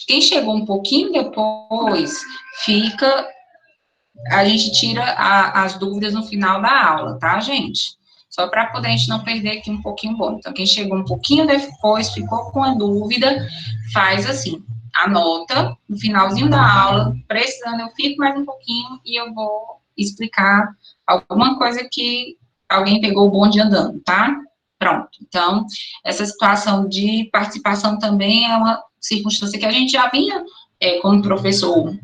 Quem chegou um pouquinho depois, a gente tira as dúvidas no final da aula, tá, gente? Só para poder a gente não perder aqui um pouquinho bom. Então, quem chegou um pouquinho depois, ficou com a dúvida, faz assim, anota no finalzinho da aula, precisando, eu fico mais um pouquinho e eu vou explicar alguma coisa que alguém pegou o bonde andando, tá? Pronto. Então, essa situação de participação também é uma circunstância que a gente já vinha, como professor,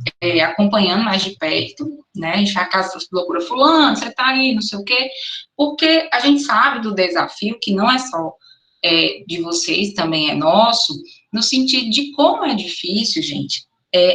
acompanhando mais de perto, né? A gente vai à casa, procura fulano, você tá aí, não sei o quê, porque a gente sabe do desafio, que não é só de vocês, também é nosso, no sentido de como é difícil, gente,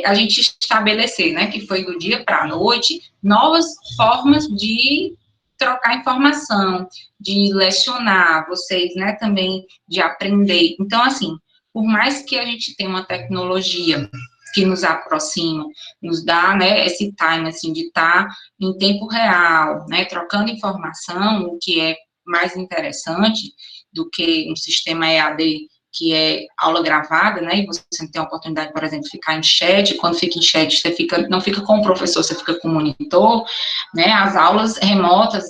a gente estabelecer, né, que foi do dia para a noite, novas formas de trocar informação, de lecionar, vocês, né, também de aprender. Então, assim, por mais que a gente tenha uma tecnologia que nos aproxima, nos dá, né, esse time, assim, de estar em tempo real, né, trocando informação, o que é mais interessante do que um sistema EAD que é aula gravada, né, e você tem a oportunidade, por exemplo, de ficar em chat, quando fica em chat, você não fica com o professor, você fica com o monitor, né, as aulas remotas,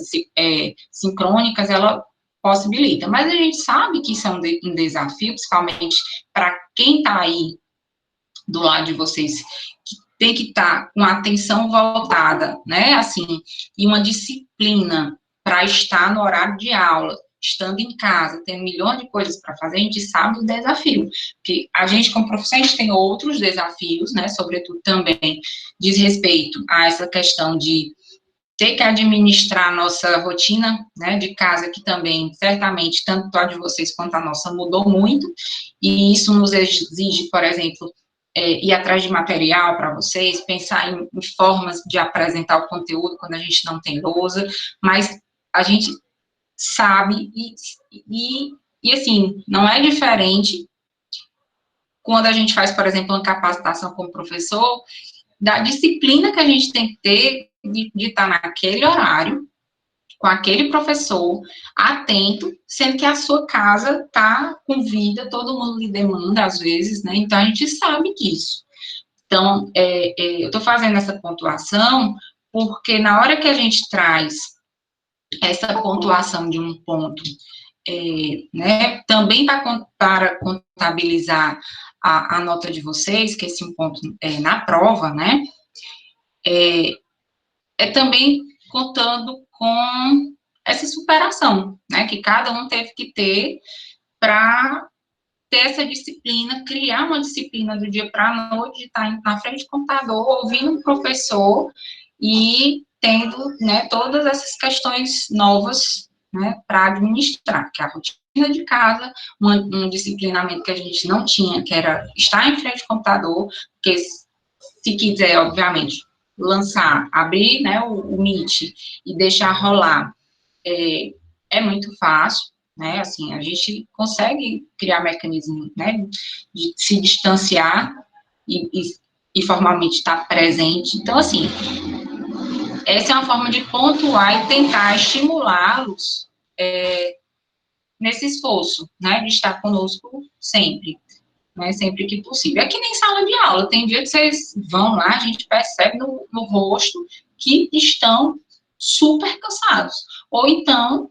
sincrônicas, ela possibilita, mas a gente sabe que isso é um desafio, principalmente para quem está aí do lado de vocês, que tem que estar com a atenção voltada, né, assim, e uma disciplina para estar no horário de aula, estando em casa, tem milhões de coisas para fazer, a gente sabe do desafio, porque a gente, como professor, a gente tem outros desafios, né, sobretudo também diz respeito a essa questão de ter que administrar a nossa rotina, né, de casa, que também, certamente, tanto a de vocês quanto a nossa mudou muito, e isso nos exige, por exemplo, ir atrás de material para vocês, pensar em formas de apresentar o conteúdo quando a gente não tem lousa, mas a gente sabe, e assim, não é diferente quando a gente faz, por exemplo, uma capacitação como professor, da disciplina que a gente tem que ter de estar naquele horário, com aquele professor, atento, sendo que a sua casa está com vida, todo mundo lhe demanda, às vezes, né? Então, a gente sabe disso. Então, eu estou fazendo essa pontuação porque na hora que a gente traz essa pontuação de um ponto, né, também para contabilizar a nota de vocês, que esse um ponto na prova, né, também contando com essa superação, né, que cada um teve que ter para ter essa disciplina, criar uma disciplina do dia para a noite, de estar na frente do computador, ouvindo um professor e tendo, né, todas essas questões novas, né, para administrar, que é a rotina de casa, um disciplinamento que a gente não tinha, que era estar em frente ao computador, porque se quiser, obviamente, lançar, abrir, né, o Meet e deixar rolar, é muito fácil, né, assim, a gente consegue criar mecanismos, né, de se distanciar e formalmente estar presente. Então, assim, essa é uma forma de pontuar e tentar estimulá-los nesse esforço, né, de estar conosco sempre, né, sempre que possível. É que nem sala de aula, tem dia que vocês vão lá, a gente percebe no rosto que estão super cansados, ou então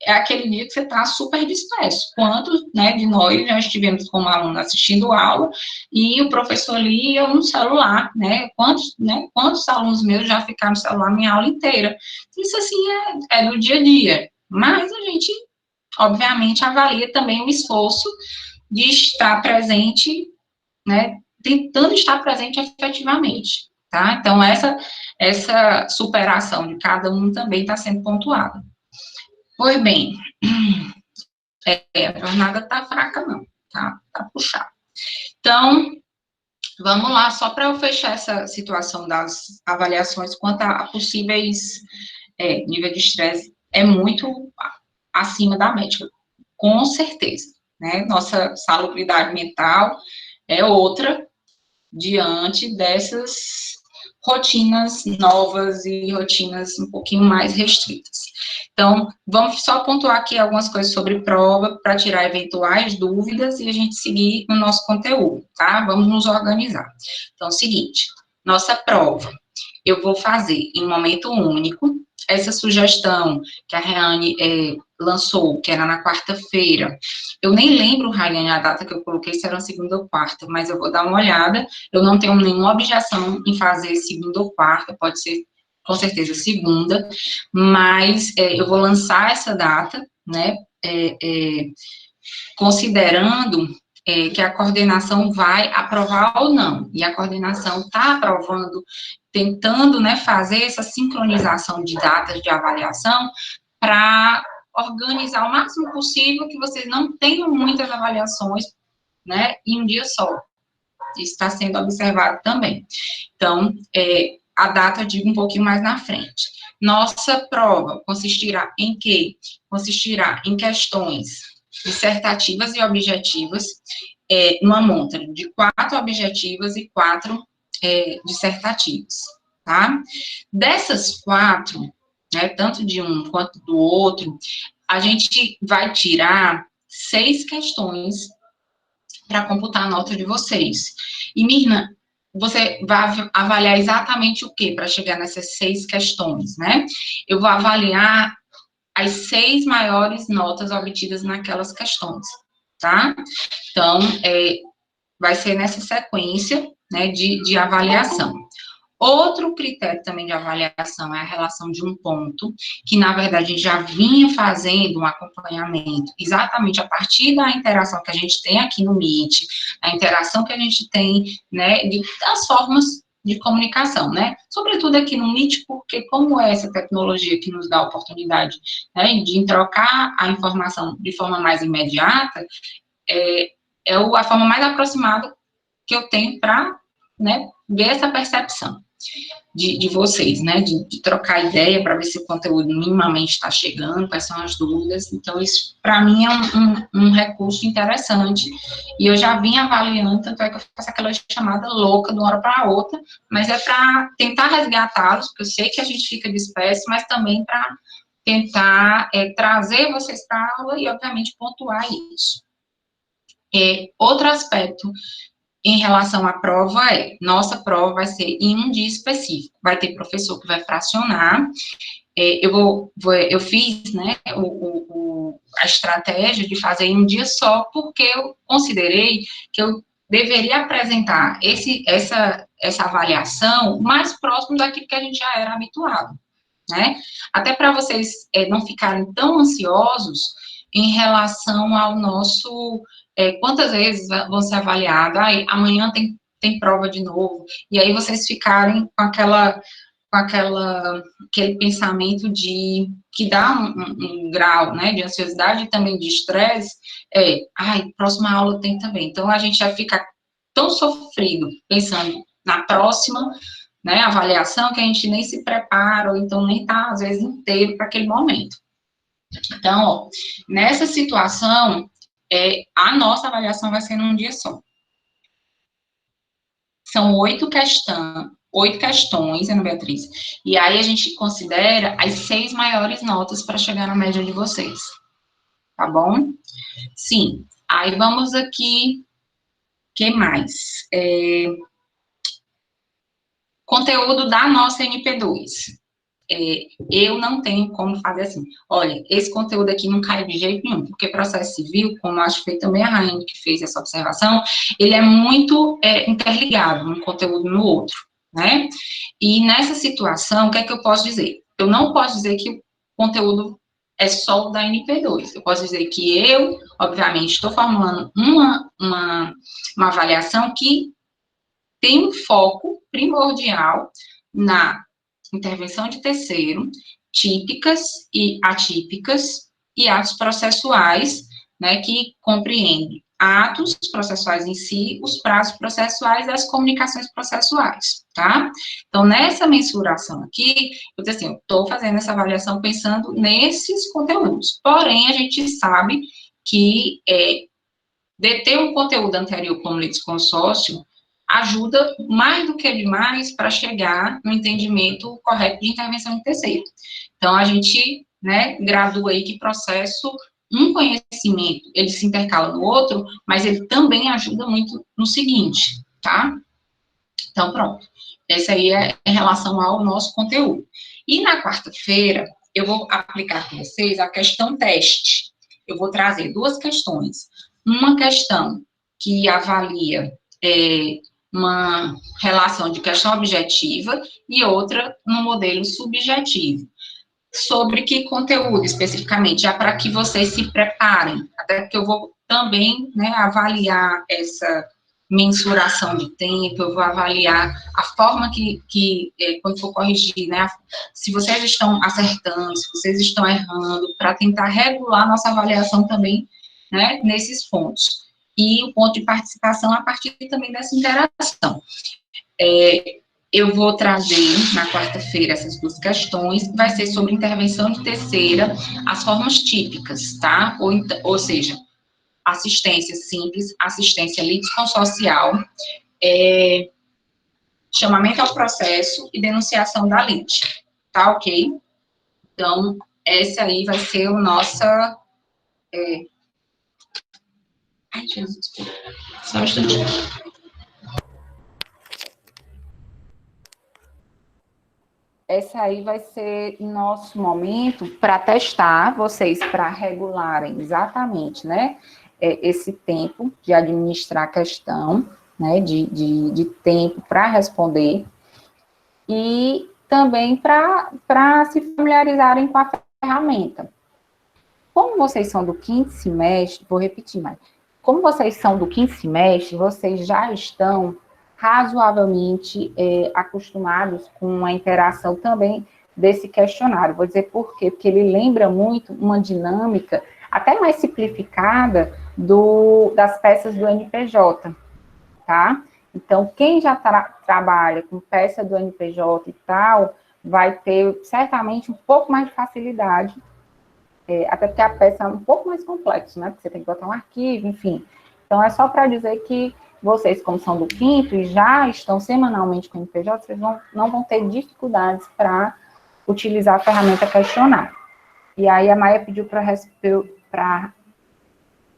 é aquele dia que você está super disperso. Quantos, né, de nós já estivemos como aluno assistindo aula e o professor ali ia no celular, né? Quantos alunos meus já ficaram no celular minha aula inteira? Isso, assim, é do dia a dia. Mas a gente, obviamente, avalia também o esforço de estar presente, né? Tentando estar presente efetivamente, tá? Então, essa superação de cada um também está sendo pontuada. Pois bem, a jornada tá fraca, não, tá puxada. Então, vamos lá, só para eu fechar essa situação das avaliações quanto a possíveis nível de estresse, é muito acima da média, com certeza, né? Nossa salubridade mental é outra diante dessas rotinas novas e rotinas um pouquinho mais restritas. Então, vamos só pontuar aqui algumas coisas sobre prova para tirar eventuais dúvidas e a gente seguir no nosso conteúdo, tá? Vamos nos organizar. Então, é o seguinte, nossa prova, eu vou fazer em momento único. Essa sugestão que a Reane lançou, que era na quarta-feira, eu nem lembro, Raiane, a data que eu coloquei, se era na segunda ou quarta, mas eu vou dar uma olhada. Eu não tenho nenhuma objeção em fazer segunda ou quarta, pode ser, com certeza, segunda, mas eu vou lançar essa data, né, considerando que a coordenação vai aprovar ou não, e a coordenação está aprovando, tentando, né, fazer essa sincronização de datas de avaliação para organizar o máximo possível que vocês não tenham muitas avaliações, né, em um dia só. Isso está sendo observado também. Então, a data eu digo um pouquinho mais na frente. Nossa prova consistirá em quê? Consistirá em questões dissertativas e objetivas, numa monta de 4 objetivas e 4 dissertativas, tá? Dessas 4, né, tanto de um quanto do outro, a gente vai tirar 6 questões para computar a nota de vocês. E, Mirna, você vai avaliar exatamente o que para chegar nessas 6 questões, né? Eu vou avaliar as 6 maiores notas obtidas naquelas questões, tá? Então, vai ser nessa sequência, né, de avaliação. Outro critério também de avaliação é a relação de um ponto, que, na verdade, a gente já vinha fazendo um acompanhamento, exatamente a partir da interação que a gente tem aqui no Meet, a interação que a gente tem, né, das formas de comunicação, né, sobretudo aqui no Meet, porque como é essa tecnologia que nos dá a oportunidade, né, de trocar a informação de forma mais imediata, a forma mais aproximada que eu tenho para, né, ver essa percepção de vocês, né, de trocar ideia para ver se o conteúdo minimamente está chegando, quais são as dúvidas. Então, isso, para mim, é um recurso interessante, e eu já vim avaliando, tanto é que eu faço aquela chamada louca de uma hora para outra, mas é para tentar resgatá-los, porque eu sei que a gente fica disperso, mas também para tentar trazer vocês para a aula e, obviamente, pontuar isso. Outro aspecto em relação à prova nossa prova vai ser em um dia específico, vai ter professor que vai fracionar, eu fiz, né, a estratégia de fazer em um dia só, porque eu considerei que eu deveria apresentar essa avaliação mais próximo daquilo que a gente já era habituado, né, até para vocês não ficarem tão ansiosos em relação ao nosso, quantas vezes vão ser avaliados, amanhã tem prova de novo, e aí vocês ficarem com aquele pensamento que dá um grau, né, de ansiosidade e também de estresse, próxima aula tem também, então a gente já fica tão sofrido pensando na próxima, né, avaliação, que a gente nem se prepara, ou então nem está, às vezes, inteiro para aquele momento. Então, ó, nessa situação, a nossa avaliação vai ser num dia só. São 8 questões, Ana Beatriz, e aí a gente considera as 6 maiores notas para chegar na média de vocês, tá bom? Sim, aí vamos aqui, que mais? Conteúdo da nossa NP2. Eu não tenho como fazer assim, olha, esse conteúdo aqui não cai de jeito nenhum, porque processo civil, como acho que foi também a Rainha que fez essa observação, ele é muito interligado, um conteúdo no outro, né? E nessa situação, o que é que eu posso dizer? Eu não posso dizer que o conteúdo é só o da NP2, eu posso dizer que eu, obviamente, estou formulando uma avaliação que tem um foco primordial na intervenção de terceiro, típicas e atípicas, e atos processuais, né, que compreendem atos processuais em si, os prazos processuais e as comunicações processuais, tá? Então, nessa mensuração aqui, eu disse assim, eu estou fazendo essa avaliação pensando nesses conteúdos, porém, a gente sabe que deter um conteúdo anterior como litisconsórcio ajuda mais do que demais para chegar no entendimento correto de intervenção em terceiro. Então, a gente, né, gradua aí que processo, um conhecimento, ele se intercala no outro, mas ele também ajuda muito no seguinte, tá? Então, pronto. Essa aí é em relação ao nosso conteúdo. E na quarta-feira, eu vou aplicar com vocês a questão teste. Eu vou trazer duas questões. Uma questão que avalia uma relação de questão objetiva e outra no modelo subjetivo. Sobre que conteúdo especificamente, já para que vocês se preparem, até porque eu vou também, né, avaliar essa mensuração de tempo, eu vou avaliar a forma quando for corrigir, né, se vocês estão acertando, se vocês estão errando, para tentar regular nossa avaliação também, né, nesses pontos. E o ponto de participação a partir também dessa interação. Eu vou trazer na quarta-feira essas duas questões, vai ser sobre intervenção de terceira, as formas típicas, tá? Ou seja, assistência simples, assistência litisconsocial, chamamento ao processo e denunciação da lite, tá ok? Então, essa aí vai ser o nossa... Ai, Jesus, só um instantinho. Esse aí vai ser nosso momento para testar vocês, para regularem exatamente, né, esse tempo de administrar a questão, né, de tempo para responder, e também para se familiarizarem com a ferramenta. Como vocês são do quinto semestre, vou repetir mais, como vocês são do quinto semestre, vocês já estão razoavelmente acostumados com a interação também desse questionário. Vou dizer por quê, porque ele lembra muito uma dinâmica até mais simplificada das peças do NPJ, tá? Então, quem já trabalha com peça do NPJ e tal, vai ter certamente um pouco mais de facilidade, até porque a peça é um pouco mais complexa, né? Porque você tem que botar um arquivo, enfim. Então, é só para dizer que vocês, como são do quinto e já estão semanalmente com o NPJ, vocês não vão ter dificuldades para utilizar a ferramenta questionário. E aí, a Maia pediu para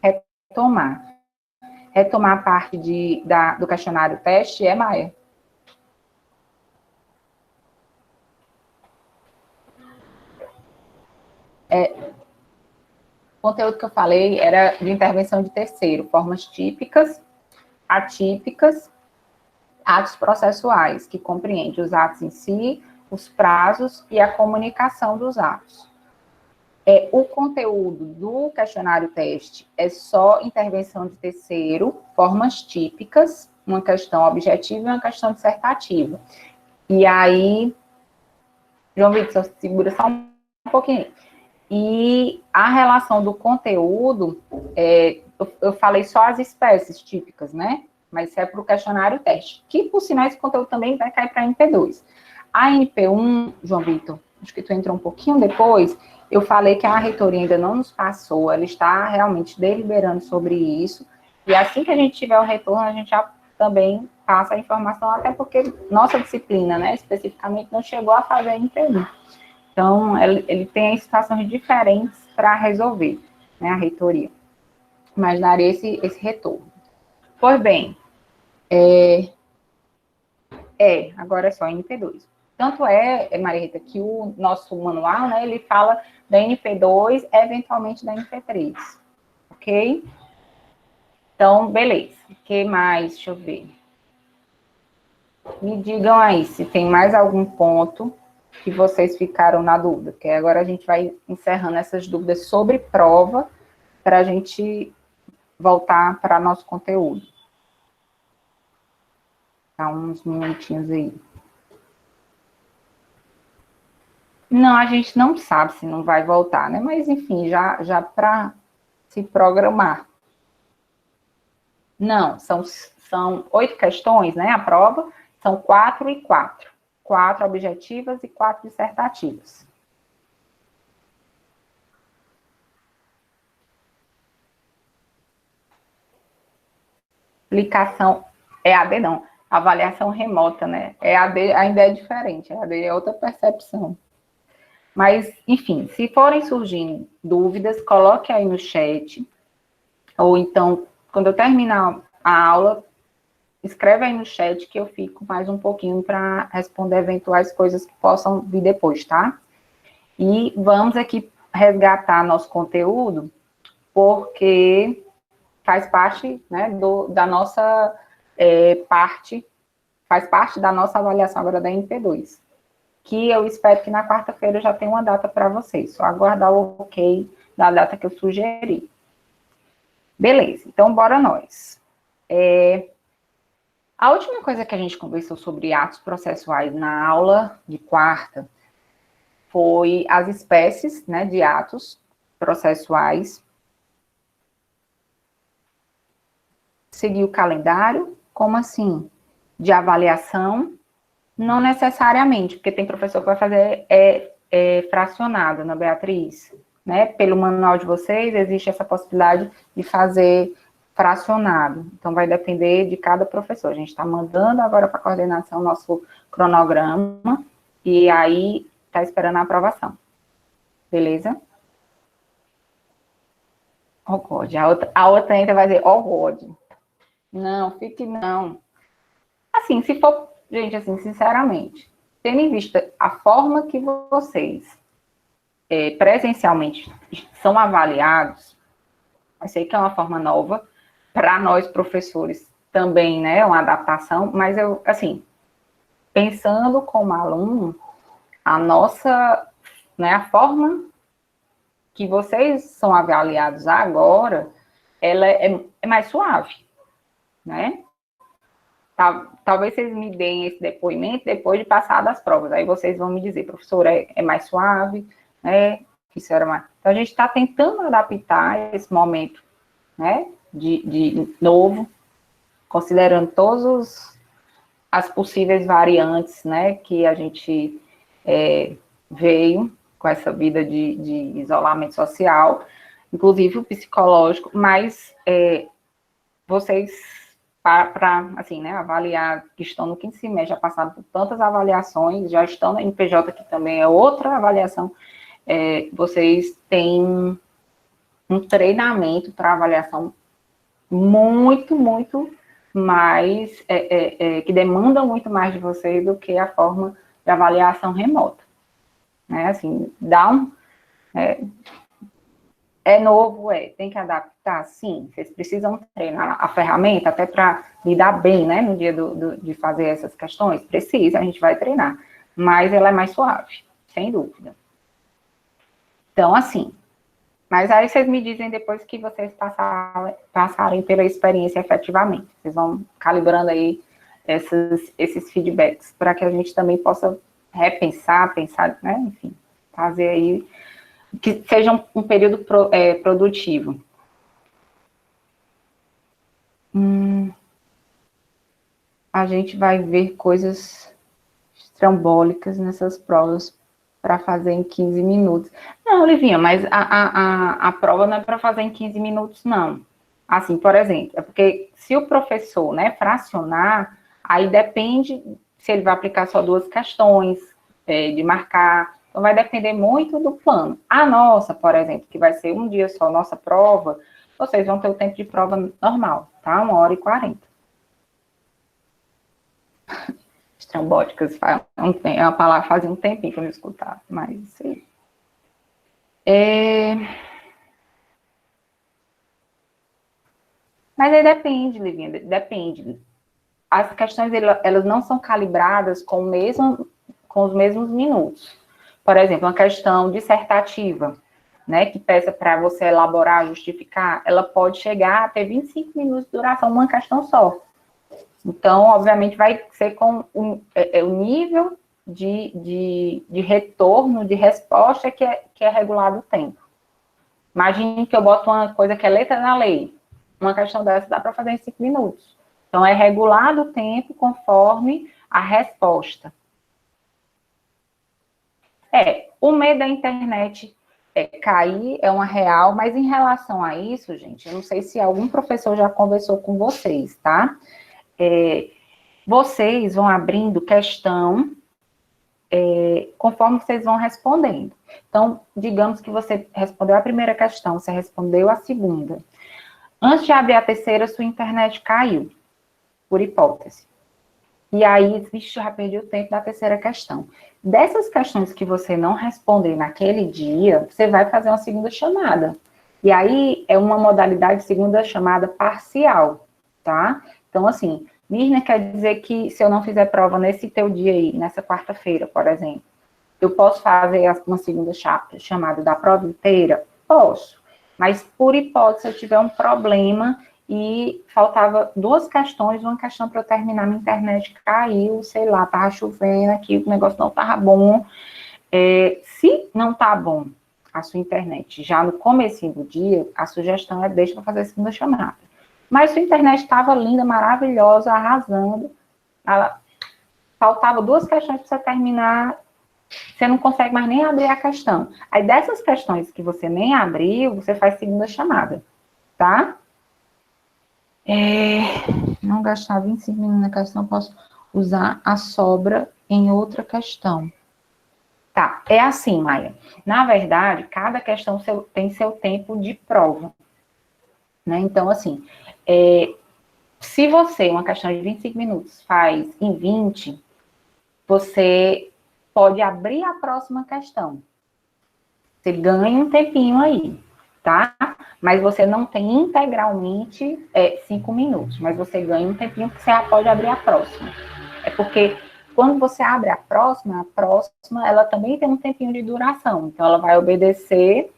retomar. Retomar a parte do questionário teste, Maia? O conteúdo que eu falei era de intervenção de terceiro, formas típicas, atípicas, atos processuais, que compreende os atos em si, os prazos e a comunicação dos atos. O conteúdo do questionário teste é só intervenção de terceiro, formas típicas, uma questão objetiva e uma questão dissertativa. E aí, João Vitor, segura só um pouquinho. E a relação do conteúdo, eu falei só as espécies típicas, né? Mas isso é para o questionário teste, que, por sinal, esse conteúdo também vai cair para a MP2. A MP1, João Vitor, acho que tu entrou um pouquinho depois, eu falei que a reitoria ainda não nos passou, ela está realmente deliberando sobre isso, e assim que a gente tiver o retorno, a gente já também passa a informação, até porque nossa disciplina, né, especificamente, não chegou a fazer a MP1. Então, ele tem situações diferentes para resolver, né, a reitoria. Mas daria esse retorno. Pois bem, agora é só NP2. Tanto Maria Rita, que o nosso manual, né, ele fala da NP2, eventualmente da NP3, ok? Então, beleza. O que mais? Deixa eu ver. Me digam aí se tem mais algum ponto que vocês ficaram na dúvida, porque agora a gente vai encerrando essas dúvidas sobre prova, para a gente voltar para nosso conteúdo. Tá, uns minutinhos aí. Não, a gente não sabe se não vai voltar, né? Mas, enfim, já para se programar. Não, são 8 questões, né? A prova são 4 e 4. 4 objetivas e 4 dissertativas. Aplicação EAD não. avaliação remota, né? Ainda é diferente, é outra percepção. Mas, enfim, se forem surgindo dúvidas, coloque aí no chat, ou então, quando eu terminar a aula, escreve aí no chat que eu fico mais um pouquinho para responder eventuais coisas que possam vir depois, tá? E vamos aqui resgatar nosso conteúdo, porque faz parte, né, da nossa parte, faz parte da nossa avaliação agora da MP2, que eu espero que na quarta-feira eu já tenha uma data para vocês, só aguardar o ok da data que eu sugeri. Beleza, então bora nós. A última coisa que a gente conversou sobre atos processuais na aula de quarta foi as espécies, né, de atos processuais. Seguir o calendário, como assim? De avaliação, não necessariamente, porque tem professor que vai fazer fracionado, na Beatriz, né? Pelo manual de vocês, existe essa possibilidade de fazer fracionado. Então, vai depender de cada professor. A gente está mandando agora para a coordenação nosso cronograma, e aí está esperando a aprovação. Beleza? Oh, God. A outra ainda vai dizer, oh, God. Não, fique não. Assim, se for, gente, assim, sinceramente, tendo em vista a forma que vocês presencialmente são avaliados, eu sei que é uma forma nova, para nós professores também, né, uma adaptação, mas eu, assim, pensando como aluno, a nossa, né, a forma que vocês são avaliados agora, ela é mais suave, né? Talvez vocês me deem esse depoimento depois de passar das provas. Aí vocês vão me dizer, professor, é mais suave, né? Isso era mais... Então, a gente está tentando adaptar esse momento, né? De novo, considerando todas as possíveis variantes, né? Que a gente veio com essa vida de isolamento social, inclusive o psicológico, mas vocês para assim, né, avaliar, que estão no quinto semestre, já passaram por tantas avaliações, já estão na NPJ, que também é outra avaliação, vocês têm um treinamento para avaliação muito, muito mais, que demanda muito mais de vocês do que a forma de avaliação remota. Né, assim, dá um... É novo, tem que adaptar, sim. Vocês precisam treinar a ferramenta até para lidar bem, né, no dia de fazer essas questões. Precisa, a gente vai treinar. Mas ela é mais suave, sem dúvida. Então, assim. Mas aí vocês me dizem depois que vocês passarem pela experiência efetivamente. Vocês vão calibrando aí esses feedbacks para que a gente também possa repensar, pensar, né, enfim, fazer aí que seja um período produtivo. A gente vai ver coisas estrambólicas nessas provas para fazer em 15 minutos. Não, Livinha, mas a prova não é para fazer em 15 minutos, não. Assim, por exemplo, é porque se o professor, né, fracionar, aí depende se ele vai aplicar só 2 questões, de marcar. Então, vai depender muito do plano. A nossa, por exemplo, que vai ser um dia só, nossa prova, vocês vão ter o tempo de prova normal, tá? 1h40. Estrambóticas, é uma palavra, fazia um tempinho que eu não escutava, mas sim. Mas aí depende, Livinha, depende. As questões, elas não são calibradas com os mesmos minutos. Por exemplo, uma questão dissertativa, né, que peça para você elaborar, justificar, ela pode chegar a ter 25 minutos de duração, uma questão só. Então, obviamente, vai ser com o nível de retorno, de resposta que é regulado o tempo. Imagine que eu boto uma coisa que é letra da lei. Uma questão dessa dá para fazer em 5 minutos. Então, é regulado o tempo conforme a resposta. O medo da internet cair é uma real, mas em relação a isso, gente, eu não sei se algum professor já conversou com vocês, tá? vocês vão abrindo questão conforme vocês vão respondendo. Então, digamos que você respondeu a primeira questão, você respondeu a segunda. Antes de abrir a terceira, sua internet caiu, por hipótese. E aí, vixe, já perdi o tempo da terceira questão. Dessas questões que você não responder naquele dia, você vai fazer uma segunda chamada. E aí, é uma modalidade de segunda chamada parcial, tá? Então, assim, Mirna, quer dizer que se eu não fizer prova nesse teu dia aí, nessa quarta-feira, por exemplo, eu posso fazer uma segunda chamada da prova inteira? Posso. Mas, por hipótese, se eu tiver um problema e faltava 2 questões, uma questão para eu terminar, minha internet caiu, sei lá, tava chovendo aqui, o negócio não tava bom. Se não tá bom a sua internet já no comecinho do dia, a sugestão é deixa para fazer a segunda chamada. Mas sua internet estava linda, maravilhosa, arrasando, faltava 2 questões para você terminar, você não consegue mais nem abrir a questão. Aí dessas questões que você nem abriu, você faz segunda chamada, tá? Não gastar 25 minutos na questão, posso usar a sobra em outra questão. Tá, é assim, Maia. Na verdade, cada questão tem seu tempo de prova. Né? Então, assim, se você, uma questão de 25 minutos, faz em 20, você pode abrir a próxima questão. Você ganha um tempinho aí, tá? Mas você não tem integralmente 5 minutos, mas você ganha um tempinho que você já pode abrir a próxima. É porque quando você abre a próxima, ela também tem um tempinho de duração. Então, ela vai obedecer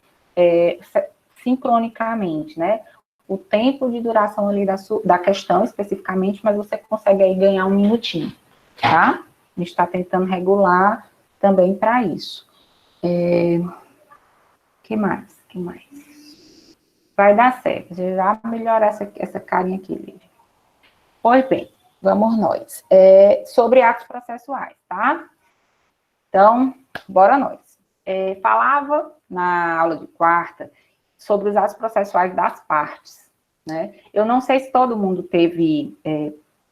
sincronicamente, né? O tempo de duração ali da questão, especificamente, mas você consegue aí ganhar 1 minutinho, tá? A gente está tentando regular também para isso. Que mais? Vai dar certo. Você já melhorar essa carinha aqui, Lívia. Pois bem, vamos nós. Sobre atos processuais, tá? Então, bora nós. Falava na aula de quarta sobre os atos processuais das partes, né? Eu não sei se todo mundo teve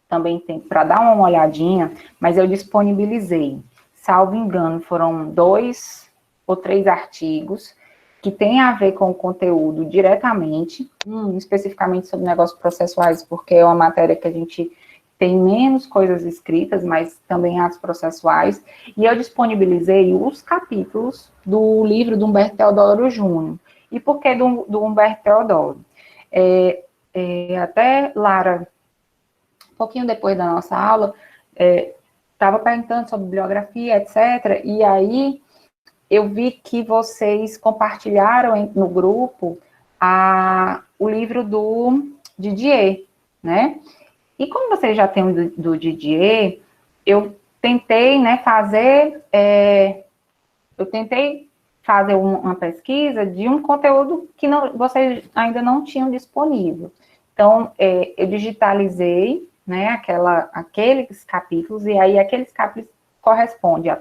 também tempo para dar uma olhadinha, mas eu disponibilizei, salvo engano, foram 2 ou 3 artigos que tem a ver com o conteúdo diretamente, especificamente sobre negócios processuais, porque é uma matéria que a gente tem menos coisas escritas, mas também atos processuais, e eu disponibilizei os capítulos do livro do Humberto Teodoro Júnior. E por que do Humberto Teodoro? Até Lara, um pouquinho depois da nossa aula, estava perguntando sobre bibliografia, etc., e aí eu vi que vocês compartilharam no grupo o livro do Didier, né? E como vocês já têm o do Didier, eu tentei, né, fazer uma pesquisa de um conteúdo que vocês ainda não tinham disponível. Então, eu digitalizei, né, aqueles capítulos, e aí aqueles capítulos correspondem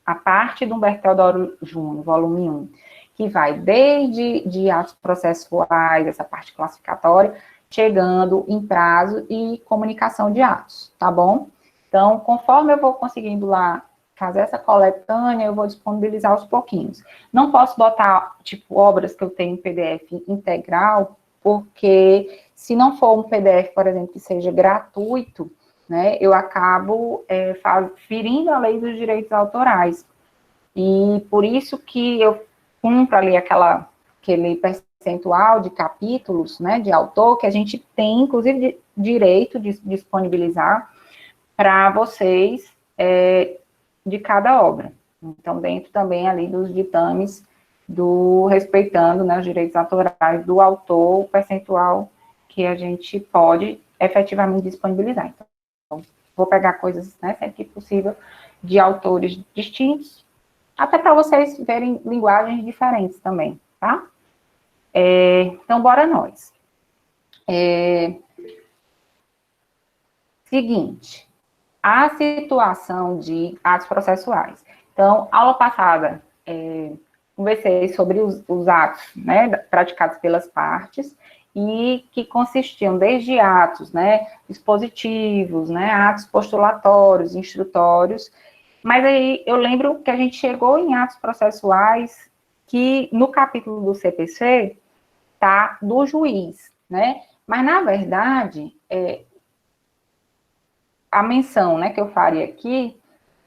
a parte do Humberto Teodoro Júnior, volume 1, que vai desde atos processuais, essa parte classificatória, chegando em prazo e comunicação de atos, tá bom? Então, conforme eu vou conseguindo lá fazer essa coletânea, eu vou disponibilizar aos pouquinhos. Não posso botar, tipo, obras que eu tenho em PDF integral, porque se não for um PDF, por exemplo, que seja gratuito, né, eu acabo ferindo a lei dos direitos autorais. E por isso que eu cumpro ali aquele percentual de capítulos, né, de autor, que a gente tem, inclusive, direito de disponibilizar para vocês de cada obra. Então, dentro também ali dos ditames respeitando, né, os direitos autorais do autor, o percentual que a gente pode efetivamente disponibilizar. Então, vou pegar coisas, né, sempre que possível, de autores distintos, até para vocês verem linguagens diferentes também, tá? Então, bora nós. Seguinte, a situação de atos processuais. Então, aula passada, conversei sobre os atos, né, praticados pelas partes, e que consistiam desde atos, né, expositivos, né, atos postulatórios, instrutórios, mas aí eu lembro que a gente chegou em atos processuais que no capítulo do CPC tá do juiz, né, mas na verdade, a menção, né, que eu faria aqui,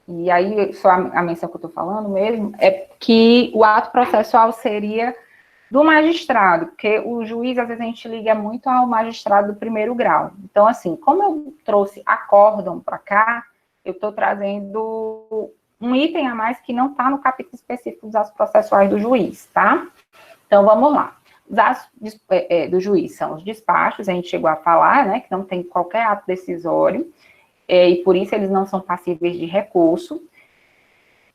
e aí só a menção que eu estou falando mesmo, é que o ato processual seria do magistrado, porque o juiz, às vezes, a gente liga muito ao magistrado do primeiro grau. Então, assim, como eu trouxe acórdão para cá, eu estou trazendo um item a mais que não está no capítulo específico dos atos processuais do juiz, tá? Então, vamos lá. Os atos do juiz são os despachos, a gente chegou a falar, né, que não tem qualquer ato decisório, e por isso eles não são passíveis de recurso.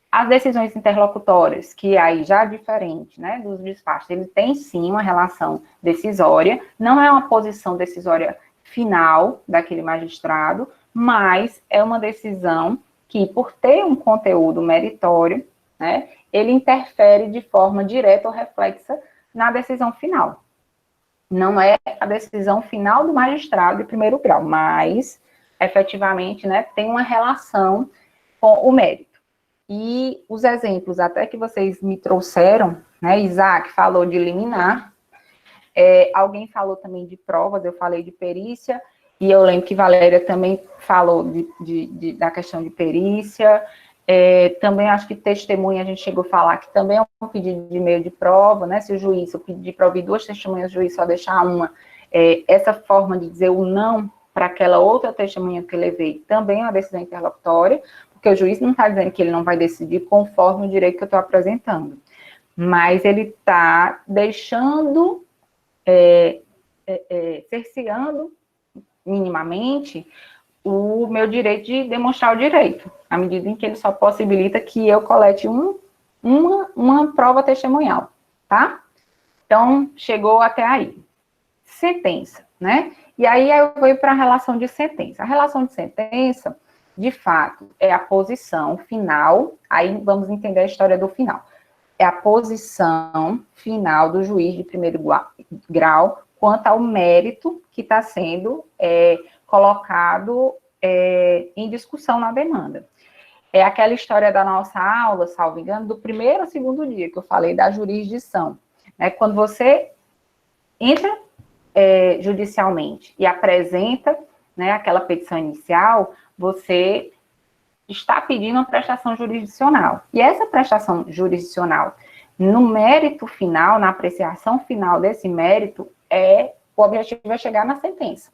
As decisões interlocutórias, que aí já é diferente, né, dos despachos, ele tem sim uma relação decisória, não é uma posição decisória final daquele magistrado, mas é uma decisão que, por ter um conteúdo meritório, né, ele interfere de forma direta ou reflexa na decisão final. Não é a decisão final do magistrado de primeiro grau, mas, efetivamente, né, tem uma relação com o mérito. E os exemplos até que vocês me trouxeram, né, Isaac falou de liminar, alguém falou também de provas, eu falei de perícia, e eu lembro que Valéria também falou da questão de perícia, também acho que testemunha, a gente chegou a falar que também é um pedido de meio de prova, né, se o juiz, eu pedi para ouvir 2 testemunhas, o juiz só deixar uma, essa forma de dizer o não para aquela outra testemunha que eu levei, também é uma decisão interlocutória, porque o juiz não está dizendo que ele não vai decidir conforme o direito que eu estou apresentando, mas ele está deixando, cerceando minimamente o meu direito de demonstrar o direito, à medida em que ele só possibilita que eu colete uma prova testemunhal, tá? Então, chegou até aí. Sentença, né? E aí eu vou para a relação de sentença. A relação de sentença, de fato, é a posição final, aí vamos entender a história do final. É a posição final do juiz de primeiro grau quanto ao mérito que está sendo colocado em discussão na demanda. É aquela história da nossa aula, salvo engano, do primeiro ao segundo dia, que eu falei da jurisdição. Né? Quando você entra judicialmente e apresenta, né, aquela petição inicial, você está pedindo uma prestação jurisdicional. E essa prestação jurisdicional, no mérito final, na apreciação final desse mérito, o objetivo é chegar na sentença.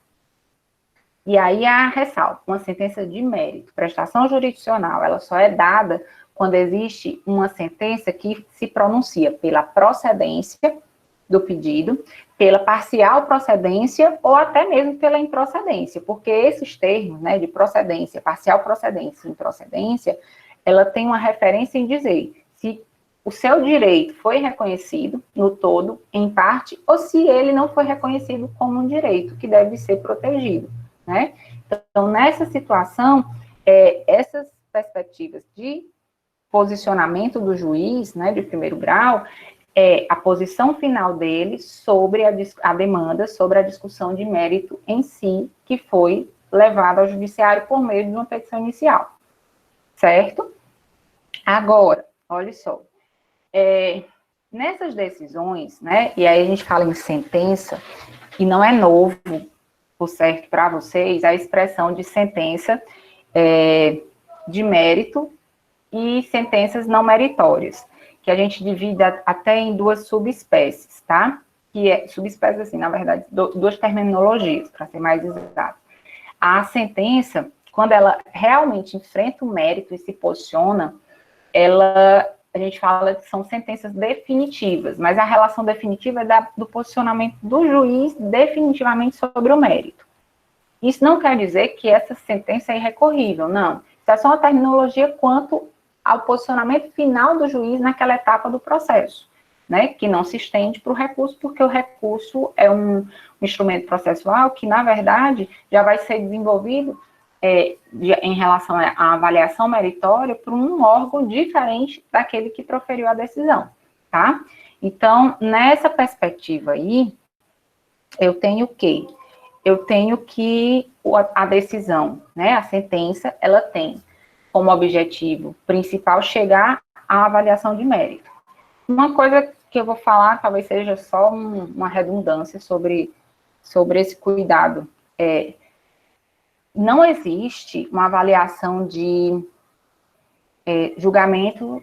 E aí a ressalva, uma sentença de mérito, prestação jurisdicional, ela só é dada quando existe uma sentença que se pronuncia pela procedência do pedido, pela parcial procedência ou até mesmo pela improcedência, porque esses termos, né, de procedência, parcial procedência e improcedência, ela tem uma referência em dizer se o seu direito foi reconhecido no todo, em parte, ou se ele não foi reconhecido como um direito que deve ser protegido, né? Então, nessa situação, essas perspectivas de posicionamento do juiz, né, de primeiro grau, a posição final dele sobre a demanda, sobre a discussão de mérito em si, que foi levada ao judiciário por meio de uma petição inicial, certo? Agora, olha só, nessas decisões, né, e aí a gente fala em sentença, e não é novo, por certo, para vocês, a expressão de sentença de mérito e sentenças não meritórias, que a gente divide até em 2 subespécies, tá? Que subespécies, assim, na verdade, 2 terminologias, para ser mais exato. A sentença, quando ela realmente enfrenta o mérito e se posiciona, a gente fala que são sentenças definitivas, mas a relação definitiva é do posicionamento do juiz definitivamente sobre o mérito. Isso não quer dizer que essa sentença é irrecorrível, não. Isso é só uma terminologia quanto ao posicionamento final do juiz naquela etapa do processo, né, que não se estende para o recurso, porque o recurso é um instrumento processual que, na verdade, já vai ser desenvolvido em relação à avaliação meritória por um órgão diferente daquele que proferiu a decisão, tá? Então, nessa perspectiva aí, eu tenho que a decisão, né, a sentença, ela tem como objetivo principal chegar à avaliação de mérito. Uma coisa que eu vou falar, talvez seja só uma redundância sobre esse cuidado, não existe uma avaliação de julgamento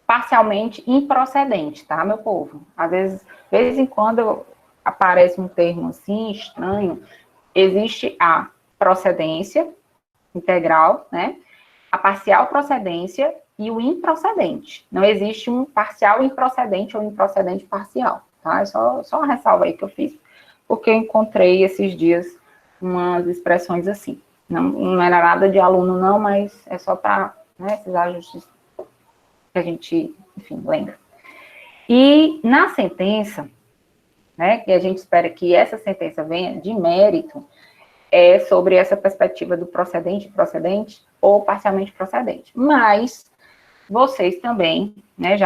parcialmente improcedente, tá, meu povo? Às vezes, de vez em quando aparece um termo assim, estranho, existe a procedência integral, né, a parcial procedência e o improcedente. Não existe um parcial improcedente ou improcedente parcial, tá? É só uma ressalva aí que eu fiz, porque eu encontrei esses dias umas expressões assim. Não era nada de aluno, não, mas é só para, né, esses ajustes que a gente, enfim, lembra. E na sentença, né, que a gente espera que essa sentença venha de mérito, sobre essa perspectiva do procedente ou parcialmente procedente. Mas vocês também, né,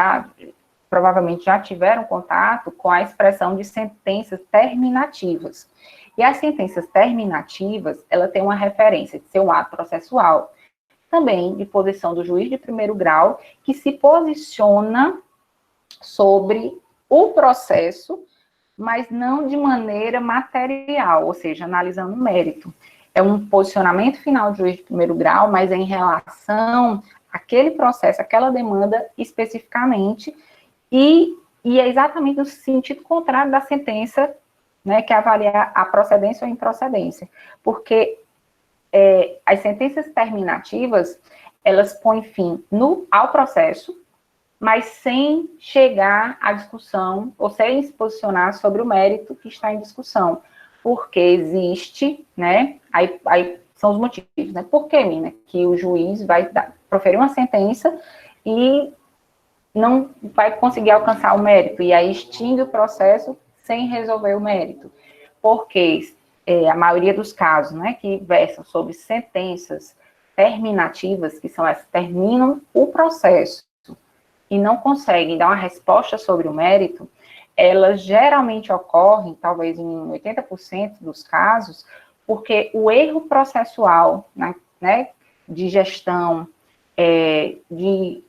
provavelmente já tiveram contato com a expressão de sentenças terminativas. E as sentenças terminativas, ela tem uma referência de ser um ato processual, também de posição do juiz de primeiro grau, que se posiciona sobre o processo, mas não de maneira material, ou seja, analisando o mérito. É um posicionamento final do juiz de primeiro grau, mas em relação àquele processo, aquela demanda especificamente, e é exatamente no sentido contrário da sentença, né, que é avaliar a procedência ou improcedência, porque as sentenças terminativas, elas põem fim ao processo, mas sem chegar à discussão, ou sem se posicionar sobre o mérito que está em discussão, porque existe, né, aí são os motivos, né, por que, Mina, que o juiz vai proferir uma sentença e não vai conseguir alcançar o mérito, e aí extingue o processo sem resolver o mérito, porque a maioria dos casos, né, que versam sobre sentenças terminativas, que são as que terminam o processo, e não conseguem dar uma resposta sobre o mérito, elas geralmente ocorrem, talvez em 80% dos casos, porque o erro processual, né, de gestão, de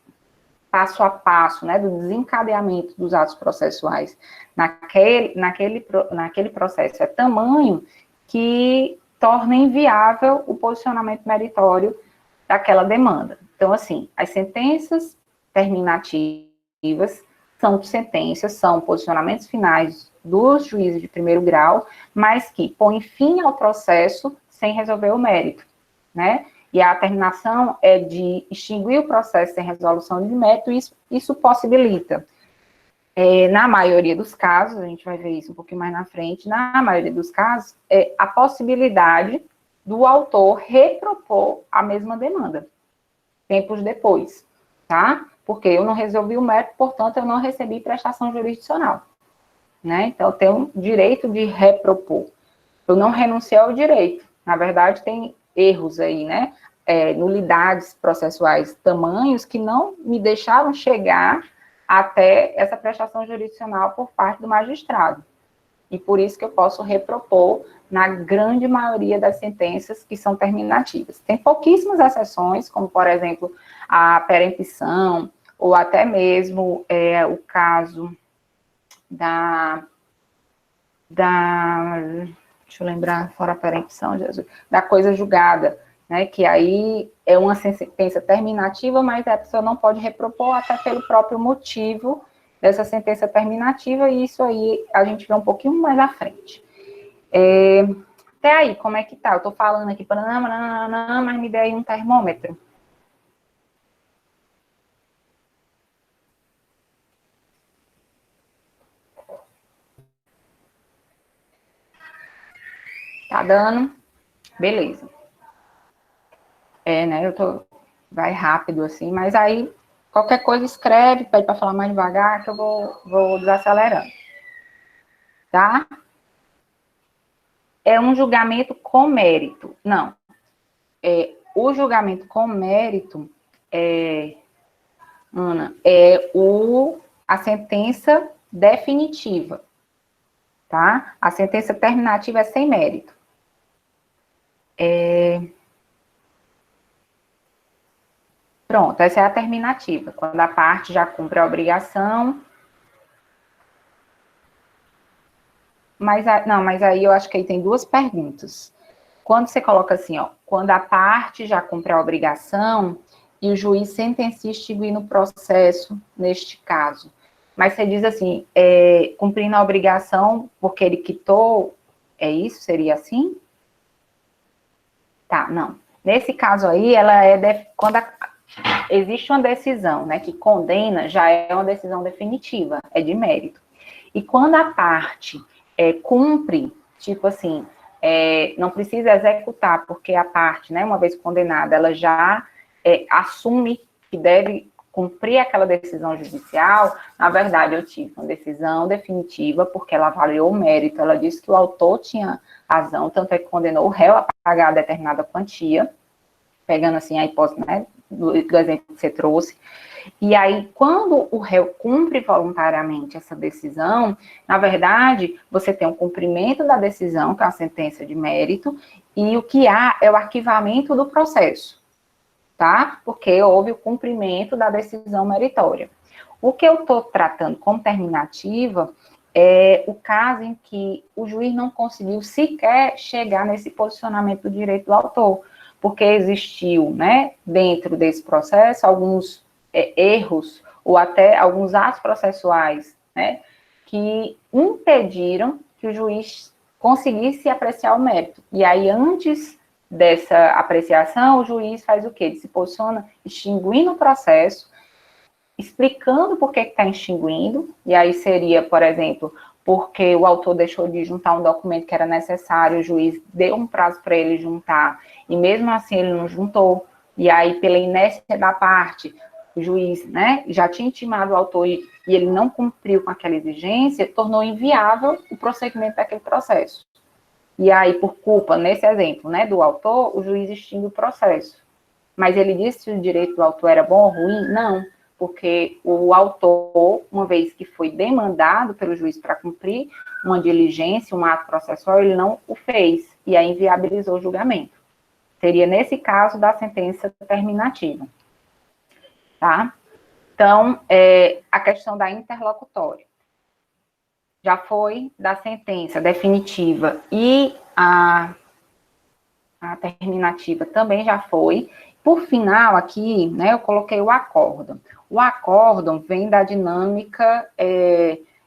passo a passo, né, do desencadeamento dos atos processuais naquele processo é tamanho que torna inviável o posicionamento meritório daquela demanda. Então, assim, as sentenças terminativas são sentenças, são posicionamentos finais dos juízes de primeiro grau, mas que põem fim ao processo sem resolver o mérito, né? E a terminação é de extinguir o processo sem resolução de mérito, e isso possibilita, na maioria dos casos, a gente vai ver isso um pouquinho mais na frente, na maioria dos casos, a possibilidade do autor repropor a mesma demanda, tempos depois, tá? Porque eu não resolvi o mérito, portanto, eu não recebi prestação jurisdicional, né? Então, eu tenho o direito de repropor. Eu não renunciei ao direito. Na verdade, tem erros aí, né? Nulidades processuais, tamanhos que não me deixaram chegar até essa prestação jurisdicional por parte do magistrado. E por isso que eu posso repropor na grande maioria das sentenças que são terminativas. Tem pouquíssimas exceções, como, por exemplo, a perempção, ou até mesmo o caso deixa eu lembrar, fora a perempção, Jesus, da coisa julgada, né, que aí é uma sentença terminativa, mas a pessoa não pode repropor até pelo próprio motivo dessa sentença terminativa, e isso aí a gente vê um pouquinho mais à frente. Até aí, como é que tá? Eu tô falando aqui, mas me dê aí um termômetro. Tá dando? Beleza. Né, vai rápido assim, mas aí qualquer coisa escreve, pede para falar mais devagar, que eu vou desacelerando. Tá? É um julgamento com mérito. Não. O julgamento com mérito Ana, a sentença definitiva. tá? A sentença terminativa é sem mérito. Pronto, essa é a terminativa, quando a parte já cumpre a obrigação. Mas aí eu acho que aí tem duas perguntas. Quando você coloca assim, ó, quando a parte já cumpre a obrigação e o juiz sentencia extinguindo o processo, neste caso. Mas você diz assim, cumprindo a obrigação porque ele quitou, é isso? Seria assim? Tá, não. Nesse caso aí, ela quando existe uma decisão, né, que condena, já é uma decisão definitiva, é de mérito. E quando a parte cumpre, tipo assim, não precisa executar, porque a parte, né, uma vez condenada, ela já assume que deve cumprir aquela decisão judicial. Na verdade, eu tive uma decisão definitiva, porque ela avaliou o mérito, ela disse que o autor tinha razão, tanto é que condenou o réu a pagar determinada quantia, pegando assim a hipótese, né, do exemplo que você trouxe. E aí, quando o réu cumpre voluntariamente essa decisão, na verdade, você tem o cumprimento da decisão, que é a sentença de mérito, e o que há é o arquivamento do processo, tá? Porque houve o cumprimento da decisão meritória. O que eu estou tratando como terminativa é o caso em que o juiz não conseguiu sequer chegar nesse posicionamento do direito do autor, porque existiu, né, dentro desse processo, alguns erros ou até alguns atos processuais, né, que impediram que o juiz conseguisse apreciar o mérito. E aí, antes dessa apreciação, o juiz faz o quê? Ele se posiciona extinguindo o processo, explicando por que está extinguindo, e aí seria, por exemplo, porque o autor deixou de juntar um documento que era necessário, o juiz deu um prazo para ele juntar, e mesmo assim ele não juntou, e aí pela inércia da parte, o juiz, né, já tinha intimado o autor e ele não cumpriu com aquela exigência, tornou inviável o prosseguimento daquele processo. E aí, por culpa, nesse exemplo, né, do autor, o juiz extingue o processo. Mas ele disse se o direito do autor era bom ou ruim? Não, porque o autor, uma vez que foi demandado pelo juiz para cumprir uma diligência, um ato processual, ele não o fez, e aí inviabilizou o julgamento. Seria nesse caso da sentença terminativa. Tá? Então, a questão da interlocutória. Já foi da sentença definitiva e a terminativa também já foi. Por final, aqui, né, eu coloquei o acórdão. O acórdão vem da dinâmica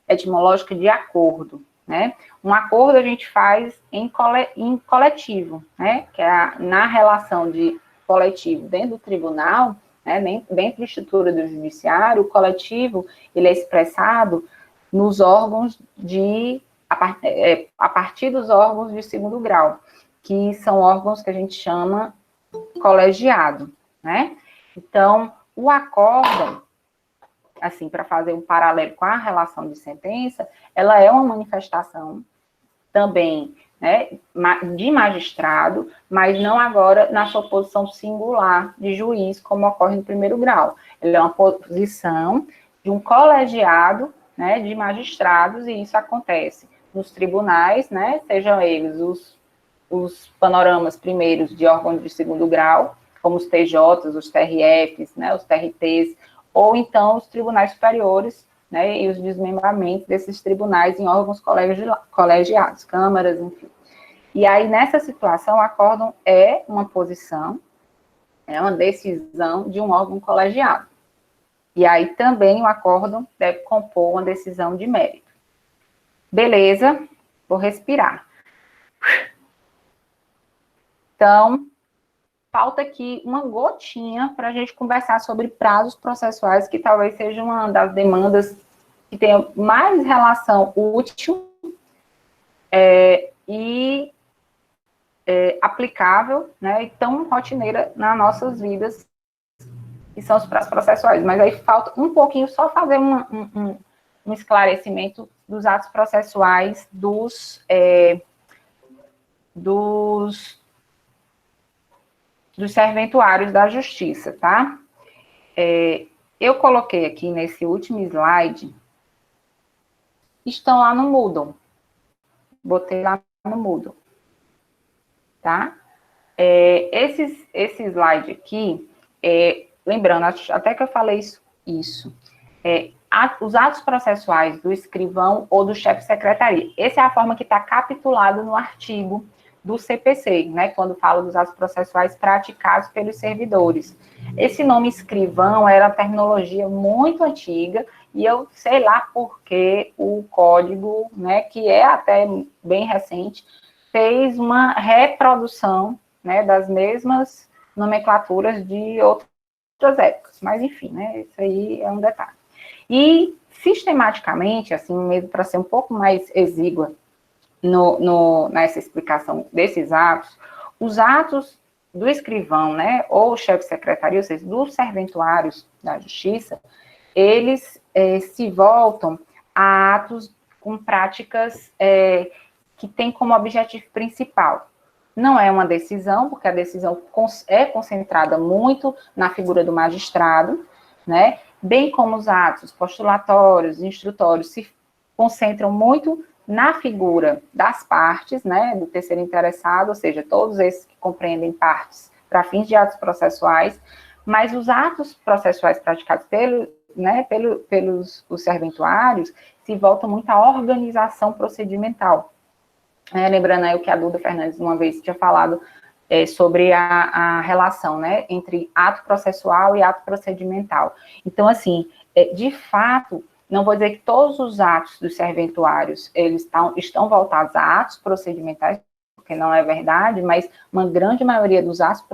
etimológica de acordo, né? Um acordo a gente faz em coletivo, né? Que é na relação de coletivo dentro do tribunal, né, dentro da estrutura do judiciário, o coletivo, ele é expressado nos órgãos a partir dos órgãos de segundo grau, que são órgãos que a gente chama colegiado, né? Então, o acórdão, assim, para fazer um paralelo com a relação de sentença, ela é uma manifestação também, né, de magistrado, mas não agora na sua posição singular de juiz, como ocorre no primeiro grau. Ela é uma posição de um colegiado, né, de magistrados, e isso acontece nos tribunais, né, sejam eles os panoramas primeiros de órgãos de segundo grau, como os TJs, os TRFs, né, os TRTs, ou então os tribunais superiores, né, e os desmembramentos desses tribunais em órgãos colegiados, câmaras, enfim. E aí, nessa situação, o acórdão é uma posição, é uma decisão de um órgão colegiado. E aí, também, o acórdão deve compor uma decisão de mérito. Beleza? Vou respirar. Então, falta aqui uma gotinha para a gente conversar sobre prazos processuais, que talvez seja uma das demandas que tenha mais relação útil e aplicável, né, e tão rotineira nas nossas vidas, que são os prazos processuais. Mas aí falta um pouquinho, só fazer um esclarecimento dos atos processuais dos serventuários da justiça, tá? Eu coloquei aqui nesse último slide, estão lá no Moodle, botei lá no Moodle, tá? Esse slide aqui, lembrando, até que eu falei isso, os atos processuais do escrivão ou do chefe de secretaria. Essa é a forma que está capitulado no artigo do CPC, né, quando fala dos atos processuais praticados pelos servidores. Esse nome escrivão era uma terminologia muito antiga, e eu sei lá por que o código, né, que é até bem recente, fez uma reprodução, né, das mesmas nomenclaturas de outras épocas, mas enfim, né, isso aí é um detalhe. E, sistematicamente, assim, mesmo para ser um pouco mais exígua nessa explicação desses atos, os atos do escrivão, né, ou chefe de secretaria, ou seja, dos serventuários da justiça, eles se voltam a atos com práticas que têm como objetivo principal. Não é uma decisão, porque a decisão é concentrada muito na figura do magistrado, né, bem como os atos postulatórios, instrutórios, se concentram muito na figura das partes, né, do terceiro interessado, ou seja, todos esses que compreendem partes para fins de atos processuais, mas os atos processuais praticados pelos os serventuários se voltam muito à organização procedimental. Lembrando aí o que a Duda Fernandes uma vez tinha falado sobre a relação, né, entre ato processual e ato procedimental. Então, assim, de fato, não vou dizer que todos os atos dos serventuários eles estão voltados a atos procedimentais, porque não é verdade, mas uma grande maioria dos atos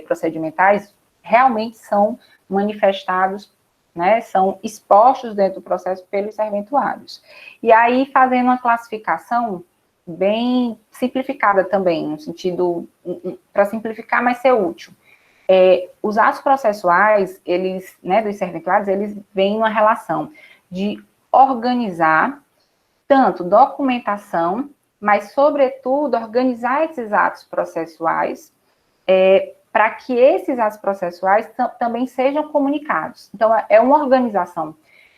procedimentais realmente são manifestados, né, são expostos dentro do processo pelos serventuários. E aí, fazendo uma classificação bem simplificada também, no sentido, para simplificar, mas ser útil. Os atos processuais, eles, né, dos serventuários, eles vêm numa relação de organizar tanto documentação, mas, sobretudo, organizar esses atos processuais para que esses atos processuais também sejam comunicados. Então, é uma organização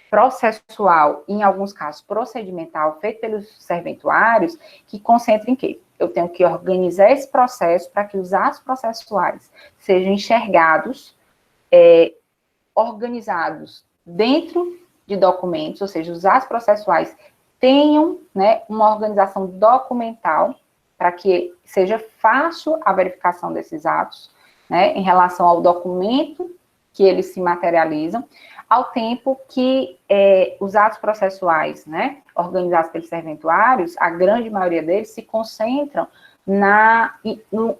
processual, em alguns casos procedimental, feito pelos serventuários, que concentra em quê? Eu tenho que organizar esse processo para que os atos processuais sejam enxergados, organizados dentro de documentos, ou seja, os atos processuais tenham, né, uma organização documental para que seja fácil a verificação desses atos, né, em relação ao documento que eles se materializam, ao tempo que os atos processuais, né, organizados pelos serventuários, a grande maioria deles se concentram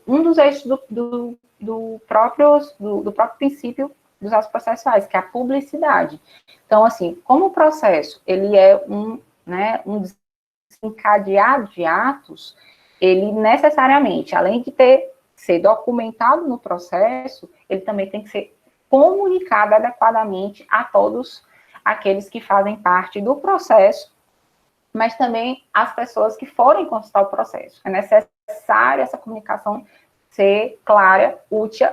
um dos eixos do próprio princípio dos atos processuais, que é a publicidade. Então, assim, como o processo, ele é um desencadeado de atos, ele necessariamente, além de ser documentado no processo, ele também tem que ser comunicado adequadamente a todos aqueles que fazem parte do processo, mas também as pessoas que forem consultar o processo. É necessário essa comunicação ser clara, útil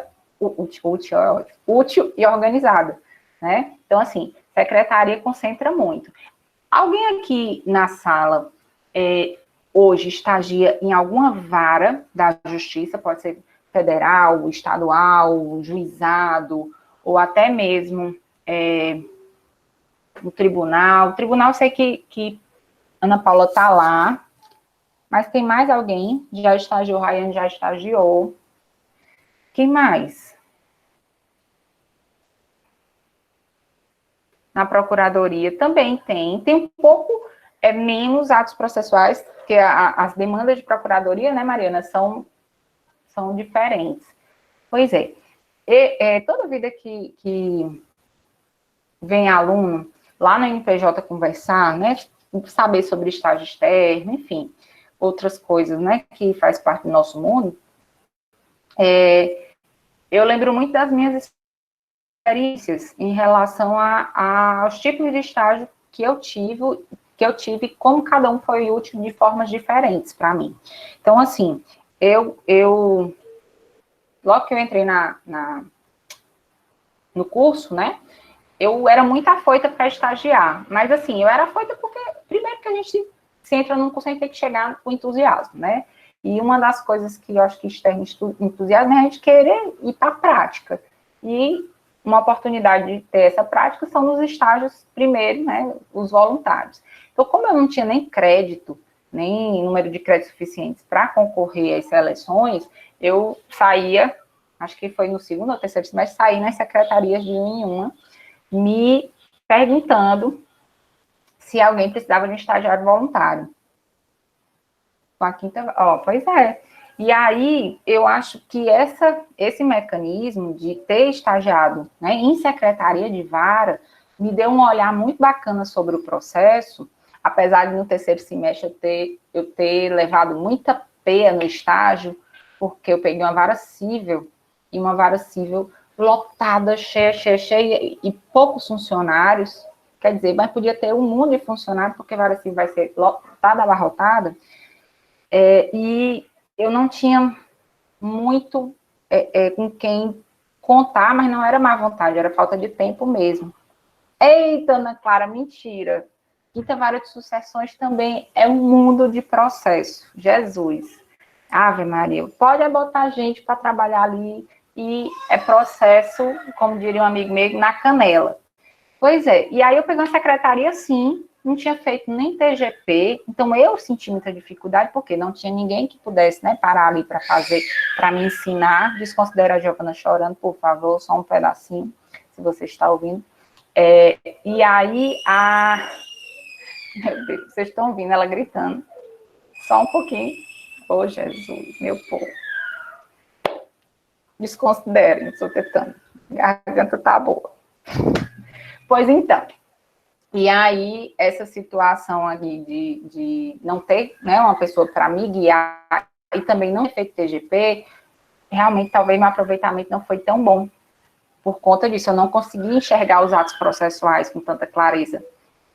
e organizada, né? Então, assim, secretaria concentra muito. Alguém aqui na sala hoje estagia em alguma vara da justiça, pode ser federal, estadual, juizado, ou até mesmo no tribunal. O tribunal, eu sei que Ana Paula está lá, mas tem mais alguém? Já estagiou, Rayane já estagiou. Quem mais? Na procuradoria também tem um pouco menos atos processuais, porque as demandas de procuradoria, né, Mariana, são diferentes. Pois é. Toda vida que vem aluno lá no NPJ conversar, né, saber sobre estágio externo, enfim, outras coisas, né, que faz parte do nosso mundo, eu lembro muito das minhas experiências em relação aos tipos de estágio que eu tive, como cada um foi útil de formas diferentes para mim. Então, assim, logo que eu entrei no curso, né, eu era muito afoita para estagiar, mas assim, eu era afoita porque, primeiro que a gente se entra num curso, a gente tem que chegar com entusiasmo, né? E uma das coisas que eu acho que externa entusiasmo é a gente querer ir para a prática. E uma oportunidade de ter essa prática são nos estágios primeiro, né, os voluntários. Então, como eu não tinha nem crédito, nem número de créditos suficientes para concorrer às seleções, eu saía, acho que foi no segundo ou terceiro semestre, saí nas secretarias de uma em uma, me perguntando se alguém precisava de um estagiário voluntário. Com a quinta, pois é. E aí, eu acho que esse mecanismo de ter estagiado, né, em secretaria de vara me deu um olhar muito bacana sobre o processo, apesar de no terceiro semestre eu ter levado muita peia no estágio, porque eu peguei uma vara civil, e uma vara civil lotada, cheia, e poucos funcionários, quer dizer, mas podia ter um mundo de funcionários, porque a vara civil vai ser lotada, abarrotada, e eu não tinha muito com quem contar, mas não era má vontade, era falta de tempo mesmo. Eita, Ana Clara, mentira. Quinta vara de sucessões também é um mundo de processo. Jesus. Ave Maria. Pode botar gente para trabalhar ali e é processo, como diria um amigo meu, na canela. Pois é. E aí eu peguei uma secretaria, sim, não tinha feito nem TGP, então eu senti muita dificuldade, porque não tinha ninguém que pudesse, né, parar ali para fazer, para me ensinar. Desconsidera a Giovana chorando, por favor, só um pedacinho, se você está ouvindo. E aí, meu Deus, vocês estão ouvindo ela gritando. Só um pouquinho. Oh, Jesus, meu povo. Desconsiderem, estou tentando. A garganta tá boa. Pois então. E aí, essa situação ali de não ter, né, uma pessoa para me guiar e também não ter feito TGP, realmente talvez meu aproveitamento não foi tão bom. Por conta disso, eu não consegui enxergar os atos processuais com tanta clareza,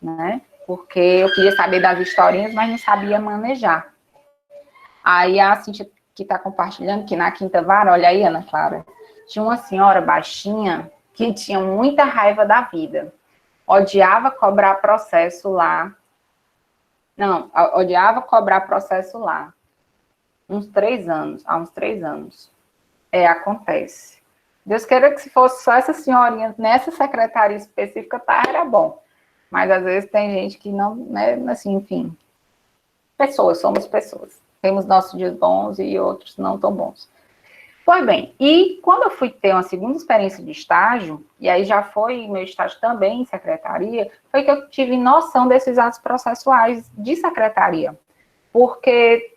né? Porque eu queria saber das historinhas, mas não sabia manejar. Aí a Cíntia, que está compartilhando, que na quinta vara, olha aí, Ana Clara, tinha uma senhora baixinha que tinha muita raiva da vida. Odiava cobrar processo lá. Não, odiava cobrar processo lá. Há uns 3 anos. Acontece. Deus queira que se fosse só essa senhorinha, nessa secretaria específica, tá, era bom. Mas às vezes tem gente que não, né, assim, enfim. Somos pessoas. Temos nossos dias bons e outros não tão bons. Pois bem, e quando eu fui ter uma segunda experiência de estágio, e aí já foi meu estágio também em secretaria, foi que eu tive noção desses atos processuais de secretaria. Porque,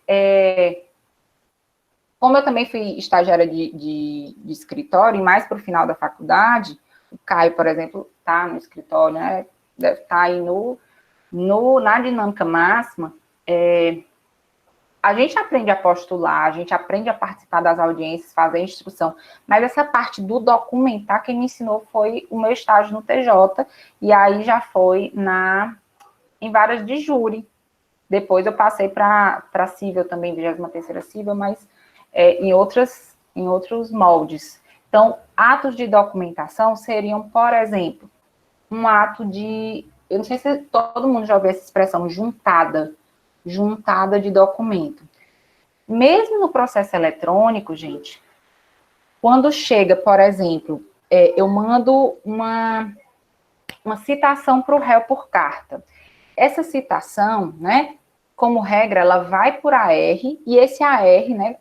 como eu também fui estagiária de escritório, e mais para o final da faculdade, o Caio, por exemplo, está no escritório, né? Deve estar aí na dinâmica máxima, a gente aprende a postular, a gente aprende a participar das audiências, fazer instrução, mas essa parte do documentar, quem me ensinou foi o meu estágio no TJ, e aí já foi em varas de júri. Depois eu passei para cível também, 23ª cível, mas em outros moldes. Então, atos de documentação seriam, por exemplo, um ato de, eu não sei se todo mundo já ouviu essa expressão, juntada de documento. Mesmo no processo eletrônico, gente, quando chega, por exemplo, eu mando uma citação para o réu por carta. Essa citação, né, como regra, ela vai por AR, e esse AR, né,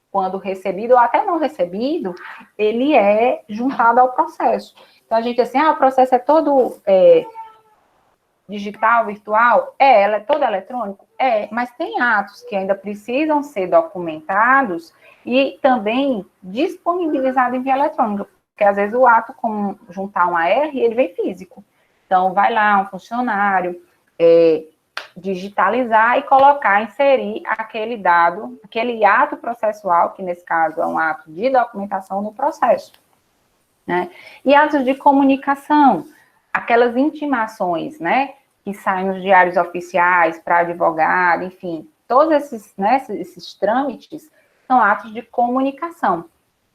quando recebido ou até não recebido, ele é juntado ao processo. Então, a gente assim, o processo é todo digital, virtual? Ela é todo eletrônico? Mas tem atos que ainda precisam ser documentados e também disponibilizados em via eletrônica, porque às vezes o ato, como juntar um AR, ele vem físico. Então, vai lá um funcionário, digitalizar e colocar, inserir aquele dado, aquele ato processual, que nesse caso é um ato de documentação no processo, né? E atos de comunicação, aquelas intimações, né, que saem nos diários oficiais para advogado, enfim, todos esses, né, esses trâmites são atos de comunicação,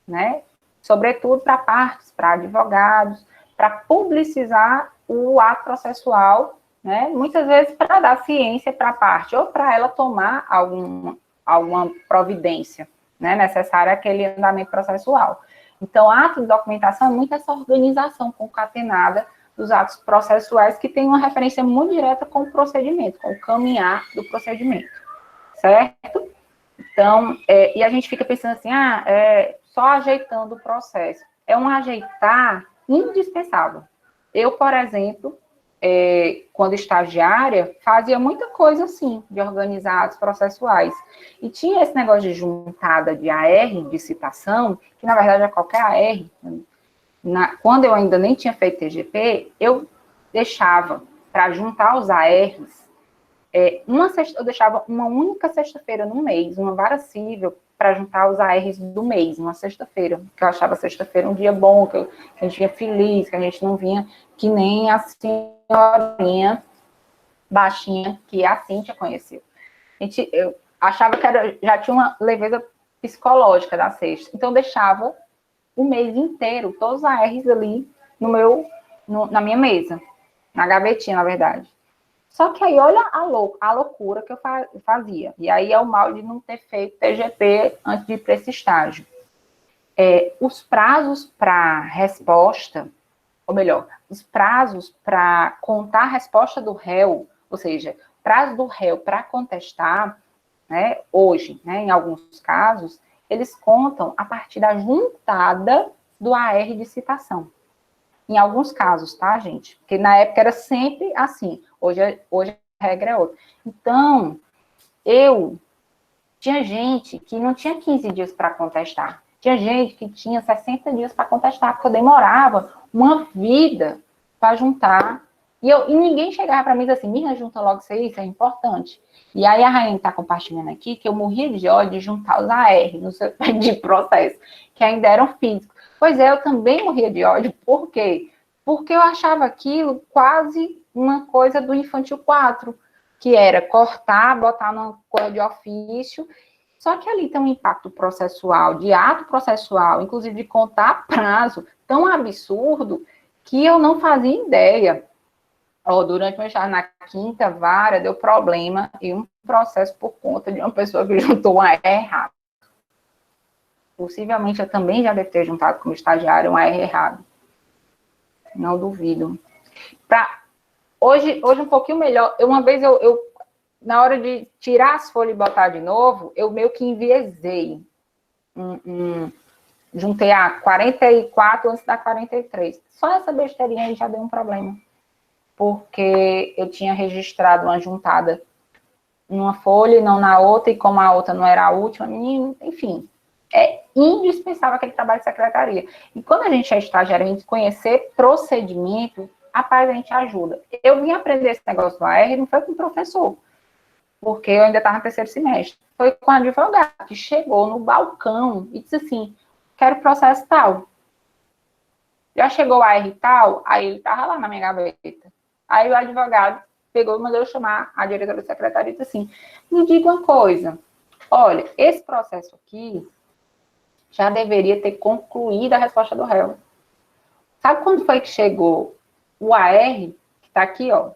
né, sobretudo para partes, para advogados, para publicizar o ato processual né? Muitas vezes para dar ciência para a parte, ou para ela tomar alguma providência, né, necessária àquele andamento processual. Então, ato de documentação é muito essa organização concatenada dos atos processuais que tem uma referência muito direta com o procedimento, com o caminhar do procedimento, certo? Então, e a gente fica pensando assim, só ajeitando o processo. É um ajeitar indispensável. Eu, por exemplo, quando estagiária, fazia muita coisa assim, de organizar atos processuais. E tinha esse negócio de juntada de AR, de citação, que na verdade é qualquer AR. Quando eu ainda nem tinha feito TGP, eu deixava para juntar os ARs, eu deixava uma única sexta-feira no mês, uma vara cível, para juntar os ARs do mês, uma sexta-feira, que eu achava sexta-feira um dia bom, que a gente vinha feliz, que a gente não vinha que nem a senhorinha baixinha que a Cíntia conheceu. Eu achava que já tinha uma leveza psicológica da sexta, então eu deixava o mês inteiro, todos os ARs ali na minha mesa, na gavetinha, na verdade. Só que aí, olha a loucura que eu fazia. E aí é o mal de não ter feito TGP antes de ir para esse estágio. Os prazos para resposta, ou melhor, os prazos para contar a resposta do réu, ou seja, prazo do réu para contestar, né, hoje, né, em alguns casos, eles contam a partir da juntada do AR de citação. Em alguns casos, tá, gente? Porque na época era sempre assim. Hoje a regra é outra. Então, tinha gente que não tinha 15 dias para contestar. Tinha gente que tinha 60 dias para contestar, porque eu demorava uma vida para juntar. E ninguém chegava para mim e dizia assim, Mirna, junta logo isso é importante. E aí a Rainha está compartilhando aqui que eu morria de ódio de juntar os AR no seu de processo, que ainda eram físicos. Pois é, eu também morria de ódio. Por quê? Porque eu achava aquilo quase uma coisa do infantil 4, que era cortar, botar numa coisa de ofício. Só que ali tem um impacto processual, de ato processual, inclusive de contar prazo, tão absurdo, que eu não fazia ideia. Durante o meu estágio na quinta vara, deu problema e um processo por conta de uma pessoa que juntou um AR errado. Possivelmente eu também já devo ter juntado como estagiário um AR errado. Não duvido. Hoje um pouquinho melhor. Uma vez na hora de tirar as folhas e botar de novo, eu meio que enviesei. Juntei a 44 antes da 43. Só essa besteirinha aí já deu um problema. Porque eu tinha registrado uma juntada numa folha e não na outra, e como a outra não era a última, enfim, é indispensável aquele trabalho de secretaria. E quando a gente é estagiário, a gente conhecer procedimento, a gente ajuda. Eu vim aprender esse negócio do AR, não foi com o professor, porque eu ainda estava no terceiro semestre. Foi com o advogado, que chegou no balcão e disse assim, quero processo tal. Já chegou o AR tal, aí ele estava lá na minha gaveta. Aí o advogado pegou e mandou eu chamar a diretora da secretaria e disse assim, me diga uma coisa, olha, esse processo aqui já deveria ter concluído a resposta do réu. Sabe quando foi que chegou o AR, que está aqui, ó,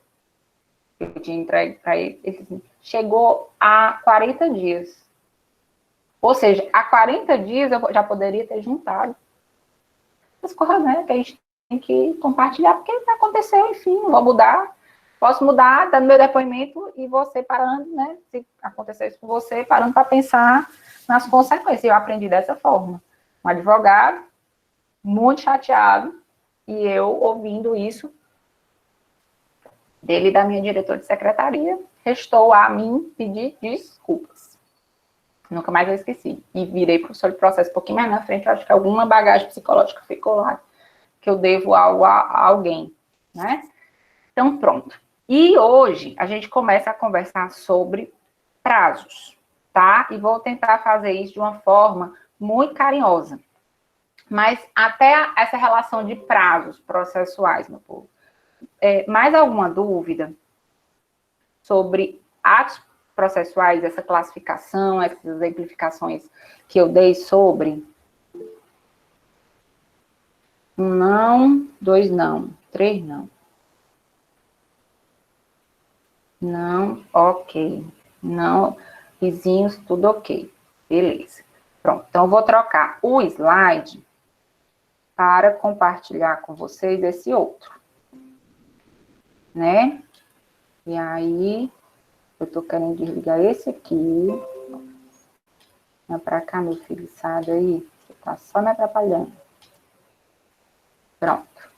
que eu tinha entregue para ele, assim, chegou há 40 dias. Ou seja, há 40 dias eu já poderia ter juntado. As coisas, né, que a gente tem que compartilhar, porque aconteceu, enfim, não vou mudar. Posso mudar, dando meu depoimento, e você parando, né, se acontecer isso com você, parando para pensar nas consequências. Eu aprendi dessa forma. Um advogado, muito chateado, e eu ouvindo isso dele e da minha diretora de secretaria, restou a mim pedir desculpas. Nunca mais eu esqueci. E virei professor de processo um pouquinho mais na frente, eu acho que alguma bagagem psicológica ficou lá, que eu devo algo a alguém, né? Então, pronto. E hoje a gente começa a conversar sobre prazos, tá? E vou tentar fazer isso de uma forma muito carinhosa. Mas até essa relação de prazos processuais, meu povo. Mais alguma dúvida sobre atos processuais, essa classificação, essas exemplificações que eu dei sobre? 1 não, 2 não, 3 não. Não, ok. Não, vizinhos, tudo ok. Beleza. Pronto, então eu vou trocar o slide para compartilhar com vocês esse outro, né? E aí, eu tô querendo desligar esse aqui. Vem pra cá, meu filho, sai daí. Você tá só me atrapalhando. Pronto.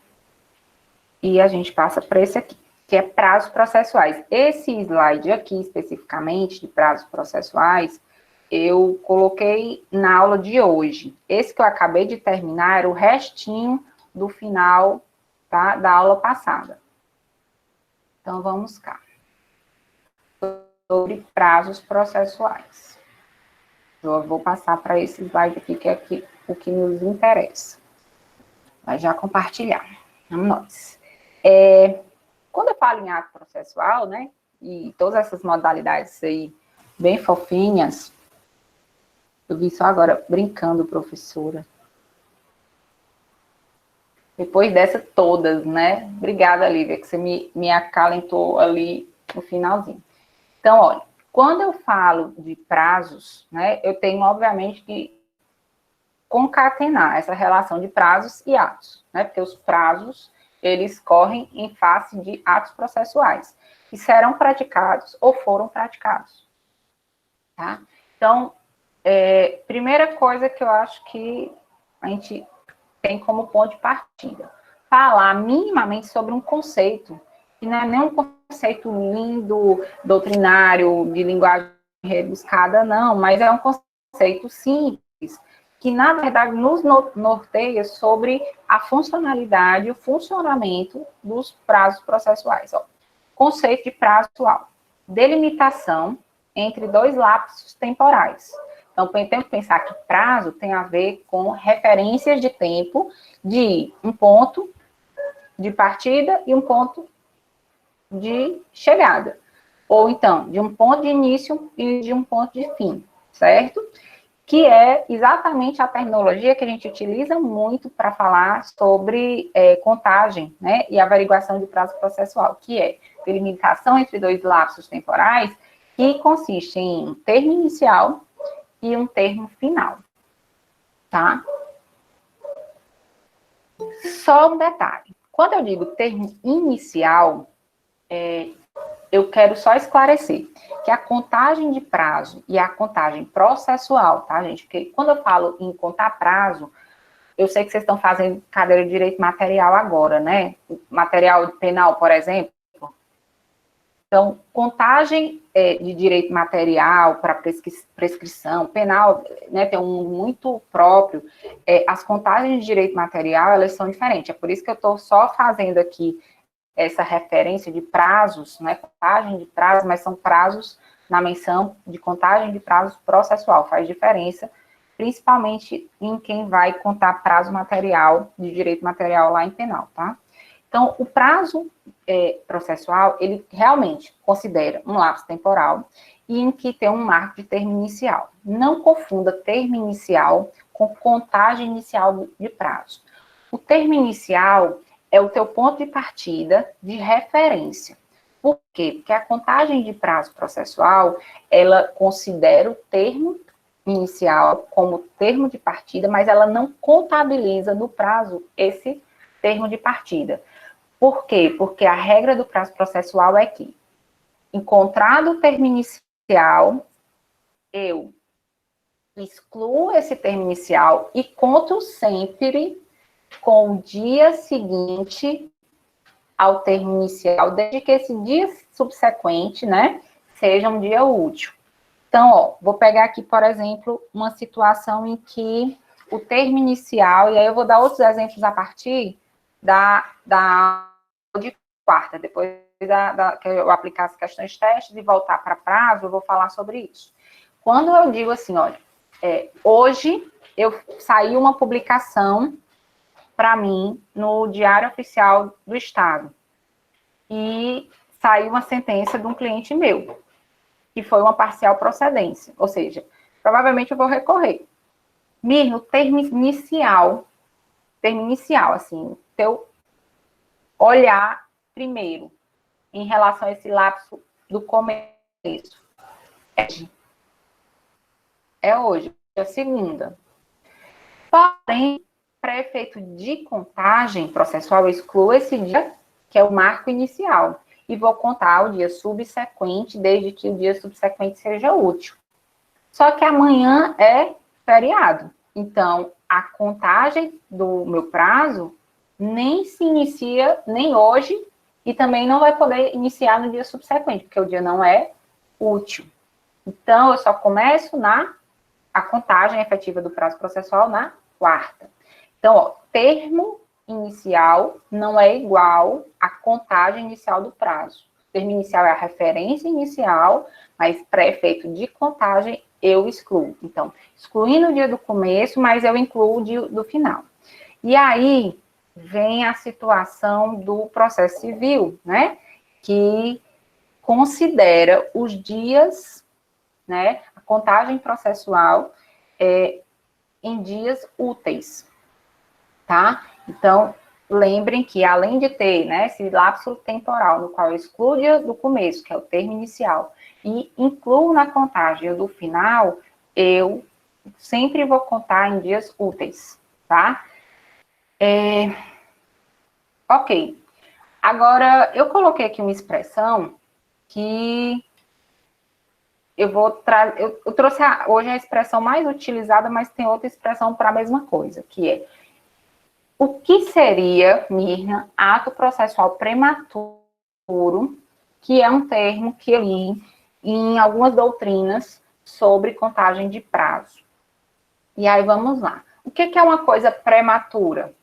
E a gente passa para esse aqui, que é prazos processuais. Esse slide aqui, especificamente, de prazos processuais, eu coloquei na aula de hoje. Esse que eu acabei de terminar era o restinho do final, tá, da aula passada. Então, vamos cá. Sobre prazos processuais. Eu vou passar para esse slide aqui, que é aqui, o que nos interessa. Vai já compartilhar. Vamos nós. Quando eu falo em ato processual, né, e todas essas modalidades aí, bem fofinhas, eu vi só agora brincando, professora. Depois dessa, todas, né? Obrigada, Lívia, que você me acalentou ali no finalzinho. Então, olha, quando eu falo de prazos, né, eu tenho, obviamente, que concatenar essa relação de prazos e atos, né? Porque os prazos, eles correm em face de atos processuais, que serão praticados ou foram praticados, tá? Então, primeira coisa que eu acho que a gente tem como ponto de partida, falar minimamente sobre um conceito, que não é nem um conceito lindo, doutrinário, de linguagem rebuscada, não, mas é um conceito simples, que, na verdade, nos norteia sobre a funcionalidade e o funcionamento dos prazos processuais. Ó, conceito de prazo atual. Delimitação entre dois lapsos temporais. Então, tem que pensar que prazo tem a ver com referências de tempo de um ponto de partida e um ponto de chegada. Ou, então, de um ponto de início e de um ponto de fim, certo? Que é exatamente a terminologia que a gente utiliza muito para falar sobre contagem, né, e averiguação de prazo processual, que é delimitação entre dois lapsos temporais, que consiste em um termo inicial e um termo final, tá? Só um detalhe. Quando eu digo termo inicial, eu quero só esclarecer que a contagem de prazo e a contagem processual, tá, gente? Porque quando eu falo em contar prazo, eu sei que vocês estão fazendo cadeira de direito material agora, né? Material penal, por exemplo. Então, contagem de direito material para prescrição penal, né, tem um muito próprio. As contagens de direito material, elas são diferentes. É por isso que eu estou só fazendo aqui essa referência de prazos, né, contagem de prazos, mas são prazos na menção de contagem de prazo processual, faz diferença, principalmente em quem vai contar prazo material, de direito material lá em penal, tá? Então, o prazo processual, ele realmente considera um lapso temporal e em que tem um marco de termo inicial. Não confunda termo inicial com contagem inicial de prazo. O termo inicial é o teu ponto de partida de referência. Por quê? Porque a contagem de prazo processual, ela considera o termo inicial como termo de partida, mas ela não contabiliza no prazo esse termo de partida. Por quê? Porque a regra do prazo processual é que, encontrado o termo inicial, eu excluo esse termo inicial e conto sempre com o dia seguinte ao termo inicial, desde que esse dia subsequente, né, seja um dia útil. Então, ó, vou pegar aqui, por exemplo, uma situação em que o termo inicial, e aí eu vou dar outros exemplos a partir da aula de quarta, depois que eu aplicar as questões de testes e voltar para prazo, eu vou falar sobre isso. Quando eu digo assim, olha, hoje eu saiu uma publicação para mim no Diário Oficial do Estado. E saiu uma sentença de um cliente meu, que foi uma parcial procedência. Ou seja, provavelmente eu vou recorrer. Mirno, termo inicial, assim, teu olhar primeiro em relação a esse lapso do começo. É hoje, é a segunda. Porém, para efeito de contagem processual, eu excluo esse dia, que é o marco inicial, e vou contar o dia subsequente, desde que o dia subsequente seja útil. Só que amanhã é feriado. Então, a contagem do meu prazo nem se inicia nem hoje e também não vai poder iniciar no dia subsequente, porque o dia não é útil. Então, eu só começo a contagem efetiva do prazo processual na quarta. Então, ó, termo inicial não é igual à contagem inicial do prazo. O termo inicial é a referência inicial, mas para efeito de contagem eu excluo. Então, excluindo o dia do começo, mas eu incluo o dia do final. E aí vem a situação do processo civil, né? Que considera os dias, né? A contagem processual em dias úteis, tá? Então, lembrem que além de ter, né, esse lapso temporal no qual eu excluo o dia do começo, que é o termo inicial, e incluo na contagem do final, eu sempre vou contar em dias úteis, tá? Ok. Agora, eu coloquei aqui uma expressão que eu vou trazer. Eu trouxe hoje a expressão mais utilizada, mas tem outra expressão para a mesma coisa, que é o que seria, Mirna, ato processual prematuro, que é um termo que eu li em algumas doutrinas sobre contagem de prazo. E aí vamos lá. O que é uma coisa prematura?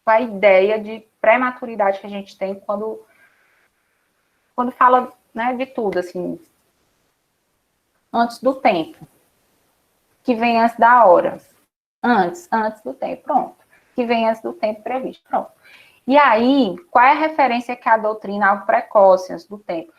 A ideia de prematuridade que a gente tem quando fala, né, de tudo, assim, antes do tempo, que vem antes da hora, antes do tempo, pronto, que vem antes do tempo previsto, pronto. E aí, qual é a referência que a doutrina ao precoce, antes do tempo?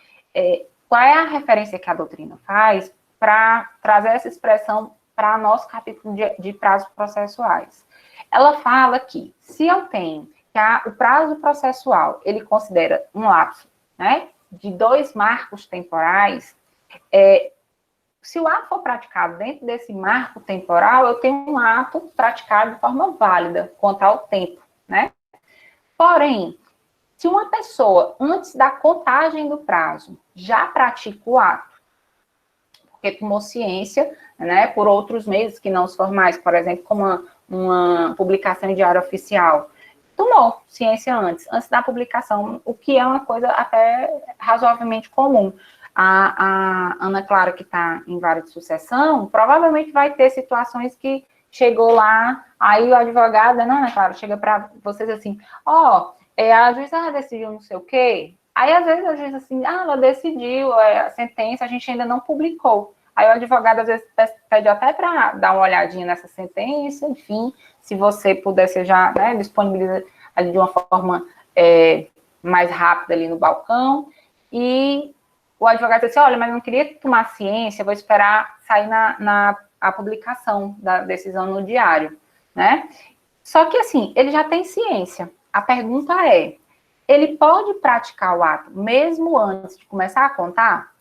Qual é a referência que a doutrina faz para trazer essa expressão para nosso capítulo de prazos processuais? Ela fala que, se eu tenho que o prazo processual, ele considera um lapso, né, de 2 marcos temporais, se o ato for praticado dentro desse marco temporal, eu tenho um ato praticado de forma válida quanto ao tempo, né? Porém, se uma pessoa, antes da contagem do prazo, já pratica o ato, porque tomou ciência, né, por outros meios que não os formais, por exemplo, como uma publicação em diário oficial, tomou ciência antes da publicação, o que é uma coisa até razoavelmente comum. A Ana Clara, que está em vara de sucessão, provavelmente vai ter situações que chegou lá, aí o advogado, não, Ana Clara, chega para vocês assim, a juíza decidiu não sei o quê, aí às vezes a juíza assim, ela decidiu, a sentença a gente ainda não publicou. Aí o advogado às vezes pede até para dar uma olhadinha nessa sentença, enfim, se você pudesse já, né, disponibilizar ali de uma forma mais rápida ali no balcão, e o advogado disse assim, olha, mas eu não queria tomar ciência, vou esperar sair a publicação da decisão no diário, né? Só que assim, ele já tem ciência. A pergunta é, ele pode praticar o ato mesmo antes de começar a contar?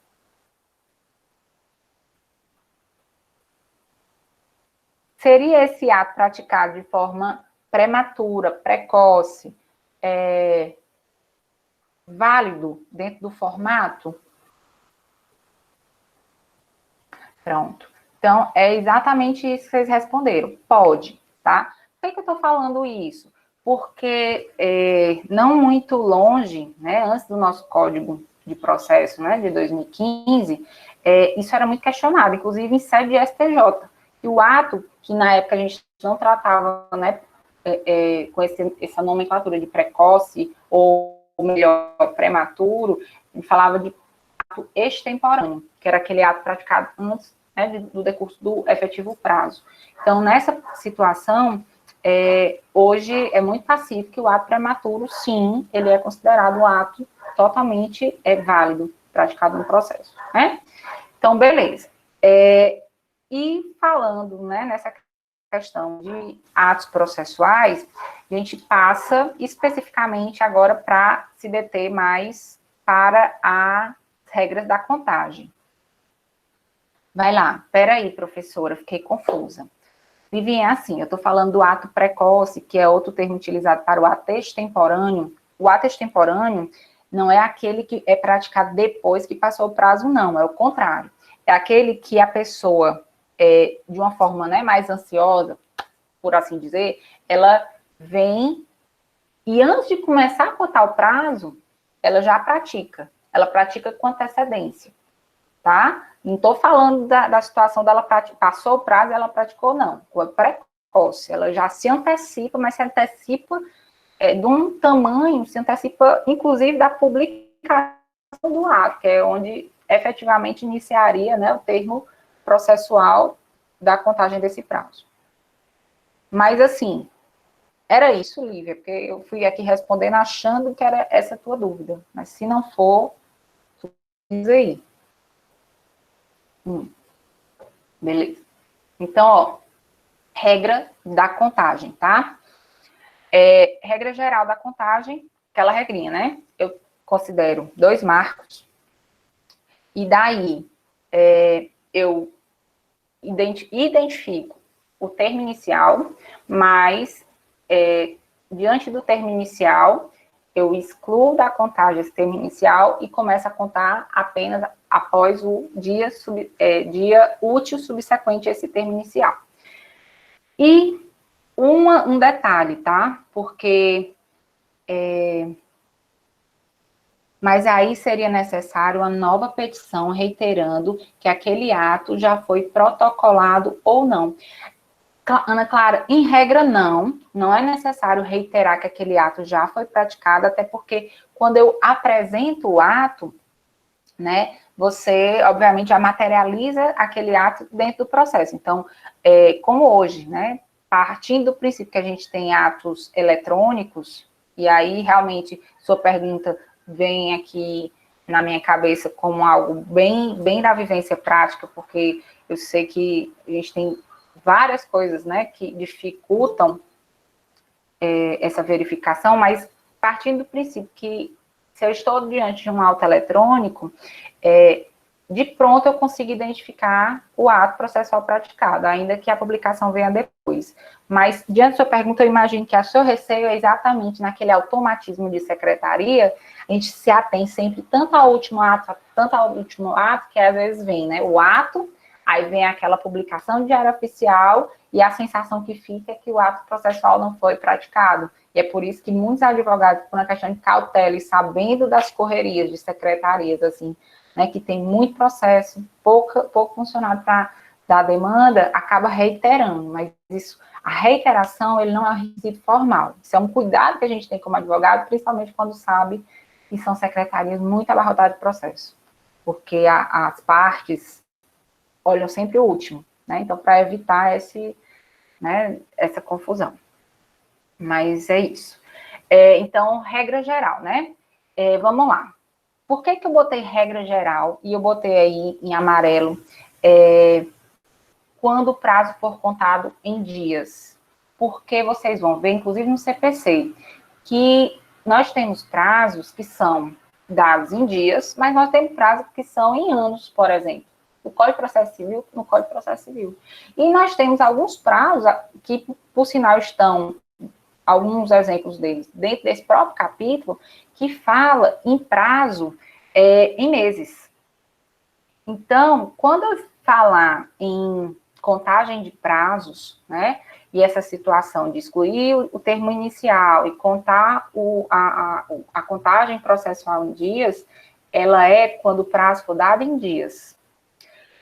Seria esse ato praticado de forma prematura, precoce, válido dentro do formato? Pronto. Então, é exatamente isso que vocês responderam. Pode, tá? Por que eu estou falando isso? Porque não muito longe, né, antes do nosso Código de Processo, né, de 2015, isso era muito questionado, inclusive em sede de STJ. E o ato, que na época a gente não tratava, né, com essa nomenclatura de precoce, ou melhor, prematuro, ele falava de ato extemporâneo, que era aquele ato praticado antes, né, do decurso do efetivo prazo. Então, nessa situação, hoje é muito pacífico que o ato prematuro, sim, ele é considerado um ato totalmente válido, praticado no processo, né? Então, beleza. E falando, né, nessa questão de atos processuais, a gente passa especificamente agora para se deter mais para as regras da contagem. Vai lá, peraí, professora, fiquei confusa. Vivian, assim, eu estou falando do ato precoce, que é outro termo utilizado para o ato extemporâneo. O ato extemporâneo não é aquele que é praticado depois que passou o prazo, não, é o contrário. É aquele que a pessoa, de uma forma, né, mais ansiosa, por assim dizer, ela vem e antes de começar a contar o prazo, ela já pratica. Ela pratica com antecedência, tá? Não estou falando da situação dela passou o prazo e ela praticou, não. É precoce, ela já se antecipa, mas se antecipa de um tamanho, se antecipa, inclusive, da publicação do ato, que é onde efetivamente iniciaria, né, o termo processual da contagem desse prazo. Mas, assim, era isso, Lívia, porque eu fui aqui respondendo achando que era essa a tua dúvida. Mas se não for, diz aí. Beleza. Então, ó, regra da contagem, tá? Regra geral da contagem, aquela regrinha, né? Eu considero 2 marcos. E daí, eu identifico o termo inicial, mas diante do termo inicial, eu excluo da contagem esse termo inicial e começo a contar apenas após o dia útil subsequente a esse termo inicial. E um detalhe, tá? Porque mas aí seria necessário uma nova petição reiterando que aquele ato já foi protocolado ou não. Ana Clara, em regra não é necessário reiterar que aquele ato já foi praticado, até porque quando eu apresento o ato, né, você, obviamente, já materializa aquele ato dentro do processo. Então, como hoje, né, partindo do princípio que a gente tem atos eletrônicos, e aí, realmente, sua pergunta vem aqui na minha cabeça como algo bem da vivência prática, porque eu sei que a gente tem várias coisas, né, que dificultam essa verificação, mas partindo do princípio que se eu estou diante de um auto eletrônico, de pronto eu consigo identificar o ato processual praticado, ainda que a publicação venha depois. Mas, diante da sua pergunta, eu imagino que o seu receio é exatamente naquele automatismo de secretaria, a gente se atém sempre tanto ao último ato, que às vezes vem, né, o ato, aí vem aquela publicação de diário oficial e a sensação que fica é que o ato processual não foi praticado. E é por isso que muitos advogados, por uma questão de cautela e sabendo das correrias de secretarias, assim, né, que tem muito processo, pouco funcionário para dar demanda, acaba reiterando. Mas isso, a reiteração, ele não é um requisito formal. Isso é um cuidado que a gente tem como advogado, principalmente quando sabe que são secretarias muito abarrotadas de processo. Porque as partes olham sempre o último, né? Então, para evitar essa confusão. Mas é isso. Então, regra geral, né? Vamos lá. Por que eu botei regra geral e eu botei aí em amarelo quando o prazo for contado em dias? Porque vocês vão ver, inclusive no CPC, que nós temos prazos que são dados em dias, mas nós temos prazos que são em anos, por exemplo. No Código de Processo Civil, no Código de Processo Civil. E nós temos alguns prazos que, por sinal, estão, alguns exemplos deles, dentro desse próprio capítulo, que fala em prazo em meses. Então, quando eu falar em contagem de prazos, né, e essa situação de excluir o termo inicial e contar a contagem processual em dias, ela é quando o prazo for dado em dias.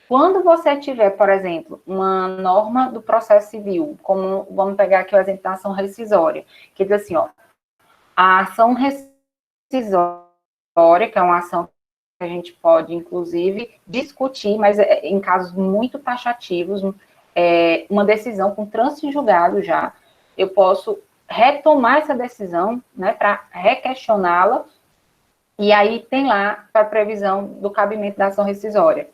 Quando você tiver, por exemplo, uma norma do processo civil, como, vamos pegar aqui o exemplo da ação rescisória, que diz assim, ó, a ação rescisória, que é uma ação que a gente pode, inclusive, discutir, mas em casos muito taxativos, uma decisão com trânsito em julgado já, eu posso retomar essa decisão, né, para requestioná-la, e aí tem lá a previsão do cabimento da ação rescisória,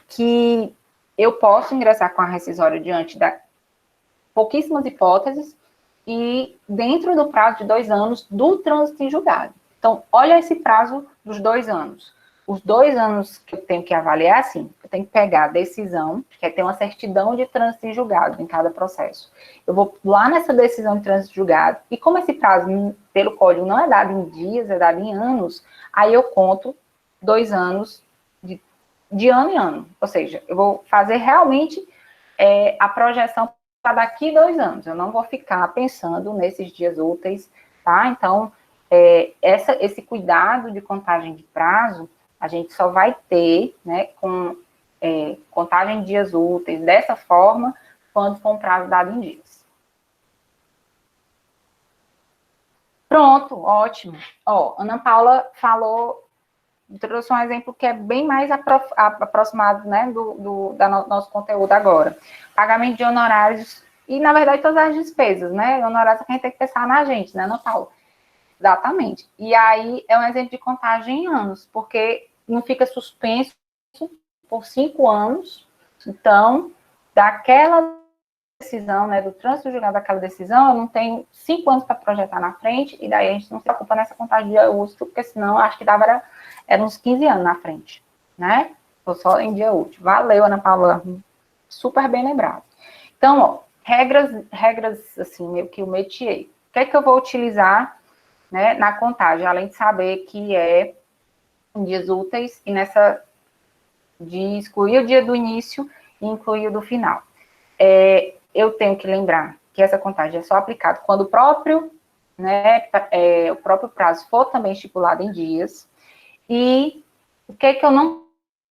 que eu posso ingressar com a rescisória diante da pouquíssimas hipóteses e dentro do prazo de 2 anos do trânsito em julgado. Então, olha esse prazo dos 2 anos. Os 2 anos que eu tenho que avaliar, assim, eu tenho que pegar a decisão, que é ter uma certidão de trânsito em julgado em cada processo. Eu vou lá nessa decisão de trânsito em julgado, e como esse prazo, pelo código, não é dado em dias, é dado em anos, aí eu conto 2 anos de ano em ano. Ou seja, eu vou fazer realmente a projeção para daqui 2 anos. Eu não vou ficar pensando nesses dias úteis, tá? Então, esse cuidado de contagem de prazo, a gente só vai ter, né, com contagem de dias úteis, dessa forma, quando for um prazo dado em dias. Pronto, ótimo. Ó, Ana Paula falou, trouxe um exemplo que é bem mais aproximado, né, do nosso conteúdo agora. Pagamento de honorários, e, na verdade, todas as despesas, né, honorários que a gente tem que pensar na gente, né, Ana Paula? Exatamente. E aí, é um exemplo de contagem em anos, porque não fica suspenso por 5 anos. Então, daquela decisão, né, do trânsito julgado daquela decisão, eu não tenho 5 anos para projetar na frente, e daí a gente não se preocupa nessa contagem de dia útil, porque senão acho que dava era uns 15 anos na frente, né? Tô só em dia útil. Valeu, Ana Paula. Super bem lembrado. Então, ó, regras assim, meio que o métier. O que é que eu vou utilizar, né, na contagem, além de saber que é em dias úteis e nessa de excluir o dia do início e incluir o do final. Eu tenho que lembrar que essa contagem é só aplicada quando o próprio prazo for também estipulado em dias. E o que é que eu não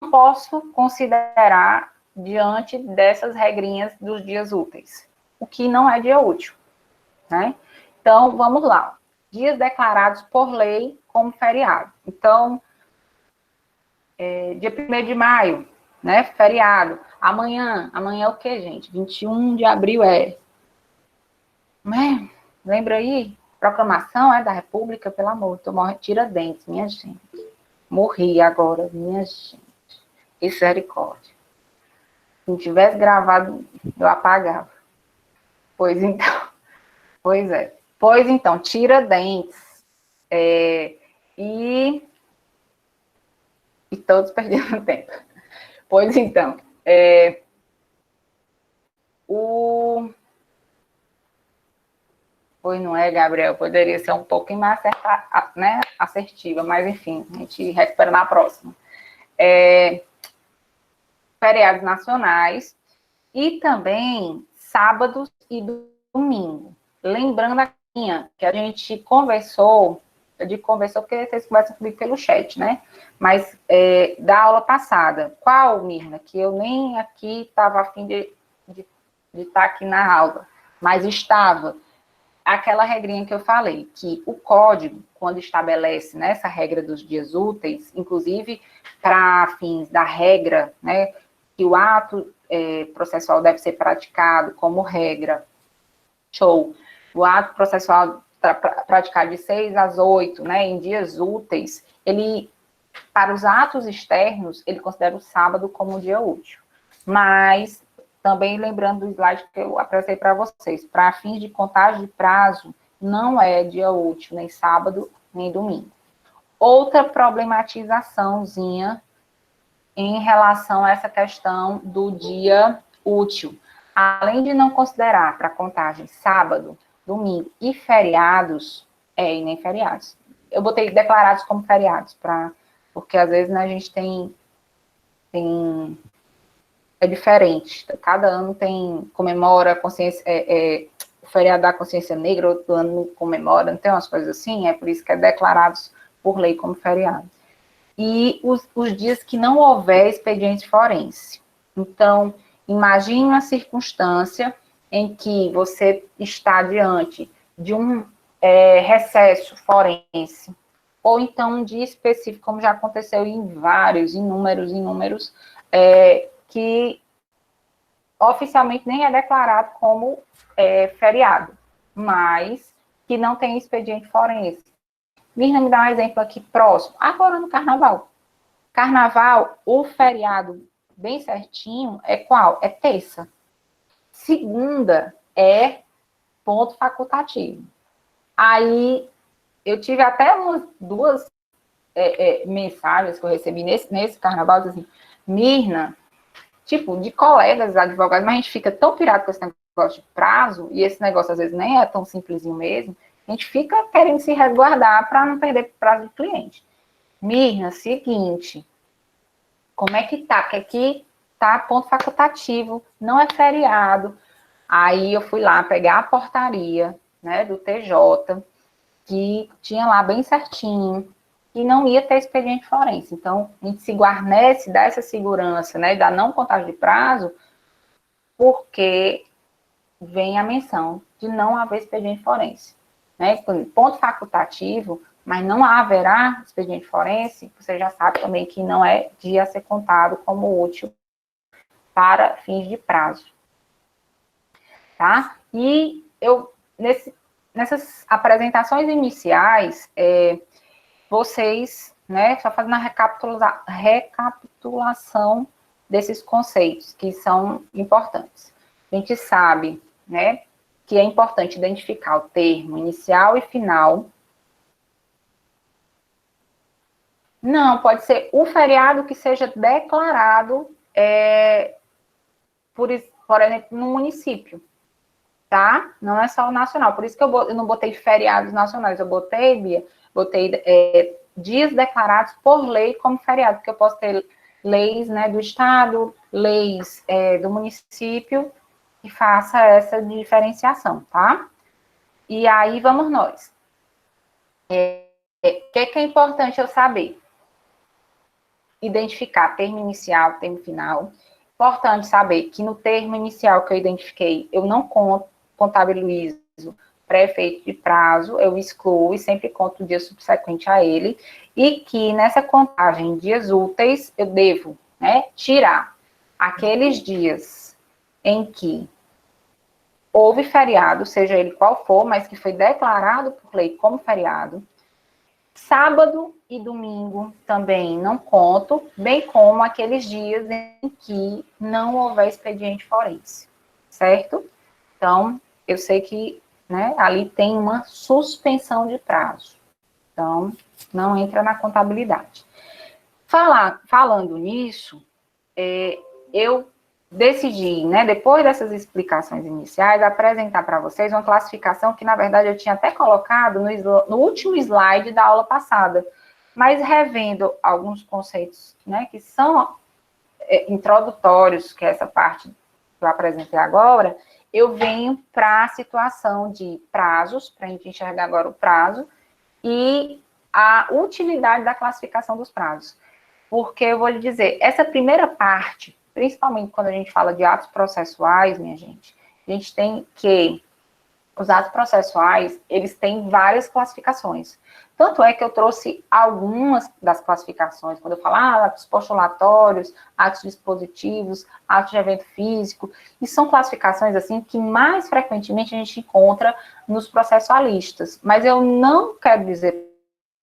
posso considerar diante dessas regrinhas dos dias úteis? O que não é dia útil, né? Então, vamos lá. Dias declarados por lei como feriado. Então, dia 1º de maio, né, feriado. Amanhã é o quê, gente? 21 de abril né? Lembra aí? Proclamação da República, pelo amor, tô morrendo, Tiradentes, minha gente. Morri agora, minha gente. Misericórdia. Se não tivesse gravado, eu apagava. Pois então, Tiradentes. E todos perderam tempo. Pois então, Pois não é, Gabriel? Poderia ser um pouquinho mais assertiva, mas enfim, a gente recupera na próxima. Feriados nacionais e também sábados e domingo. Lembrando aqui que a gente conversou, porque vocês conversam comigo pelo chat, né? Mas da aula passada, qual, Mirna? Que eu nem aqui estava a fim de estar aqui na aula, mas estava aquela regrinha que eu falei, que o código, quando estabelece, né, essa regra dos dias úteis, inclusive para fins da regra, né, que o ato processual deve ser praticado como regra, o ato processual praticado de 6 às 8, né, em dias úteis, ele, para os atos externos, ele considera o sábado como um dia útil. Mas também lembrando do slide que eu apresentei para vocês, para fins de contagem de prazo, não é dia útil, nem sábado, nem domingo. Outra problematizaçãozinha em relação a essa questão do dia útil. Além de não considerar para contagem sábado, domingo e feriados, e nem feriados. Eu botei declarados como feriados, porque às vezes, né, a gente tem é diferente. Cada ano comemora a consciência, o feriado da consciência negra, outro ano comemora, não tem umas coisas assim, é por isso que é declarados por lei como feriado. E os dias que não houver expediente forense. Então, imagine uma circunstância em que você está diante de um recesso forense, ou então um dia específico, como já aconteceu em inúmeros, que oficialmente nem é declarado como feriado, mas que não tem expediente forense. Mirna, me dá um exemplo aqui próximo. Agora no Carnaval. Carnaval, o feriado bem certinho é qual? É terça. Segunda é ponto facultativo. Aí, eu tive até umas duas mensagens que eu recebi nesse carnaval, assim, Mirna, tipo, de colegas advogados, mas a gente fica tão pirado com esse negócio de prazo, e esse negócio às vezes nem é tão simplesinho mesmo, a gente fica querendo se resguardar para não perder prazo do cliente. Mirna, seguinte, como é que tá? Porque aqui tá ponto facultativo, não é feriado. Aí eu fui lá pegar a portaria, né, do TJ, que tinha lá bem certinho, e não ia ter expediente forense. Então, a gente se guarnece, dá essa segurança, né, da não contagem de prazo, porque vem a menção de não haver expediente forense. Né? Ponto facultativo, mas não haverá expediente forense, você já sabe também que não é dia a ser contado como útil para fins de prazo. Tá? E eu, nessas apresentações iniciais, vocês, né, só fazendo a recapitulação desses conceitos que são importantes. A gente sabe, né, que é importante identificar o termo inicial e final. Não, pode ser o feriado que seja declarado, por exemplo, no município, tá? Não é só o nacional. Por isso que eu não botei feriados nacionais, eu botei, Bia, dias declarados por lei como feriado, porque eu posso ter leis, né, do estado, leis do município, que faça essa diferenciação, tá? E aí vamos nós. O que é importante eu saber? Identificar termo inicial, termo final. Importante saber que no termo inicial que eu identifiquei, eu não contabilizo pré-efeito de prazo, eu excluo e sempre conto o dia subsequente a ele, e que nessa contagem de dias úteis, eu devo, né, tirar aqueles dias em que houve feriado, seja ele qual for, mas que foi declarado por lei como feriado. Sábado e domingo também não conto, bem como aqueles dias em que não houver expediente forense, certo? Então, eu sei que, né, ali tem uma suspensão de prazo. Então, não entra na contabilidade. Falando nisso, eu decidi, né, depois dessas explicações iniciais, apresentar para vocês uma classificação que, na verdade, eu tinha até colocado no último slide da aula passada, mas revendo alguns conceitos, né, que são introdutórios, que é essa parte que eu apresentei agora, eu venho para a situação de prazos, para a gente enxergar agora o prazo, e a utilidade da classificação dos prazos. Porque eu vou lhe dizer, essa primeira parte, principalmente quando a gente fala de atos processuais, minha gente, a gente tem que os atos processuais, eles têm várias classificações. Tanto é que eu trouxe algumas das classificações, quando eu falo atos postulatórios, atos dispositivos, atos de evento físico, e são classificações, assim, que mais frequentemente a gente encontra nos processualistas. Mas eu não quero dizer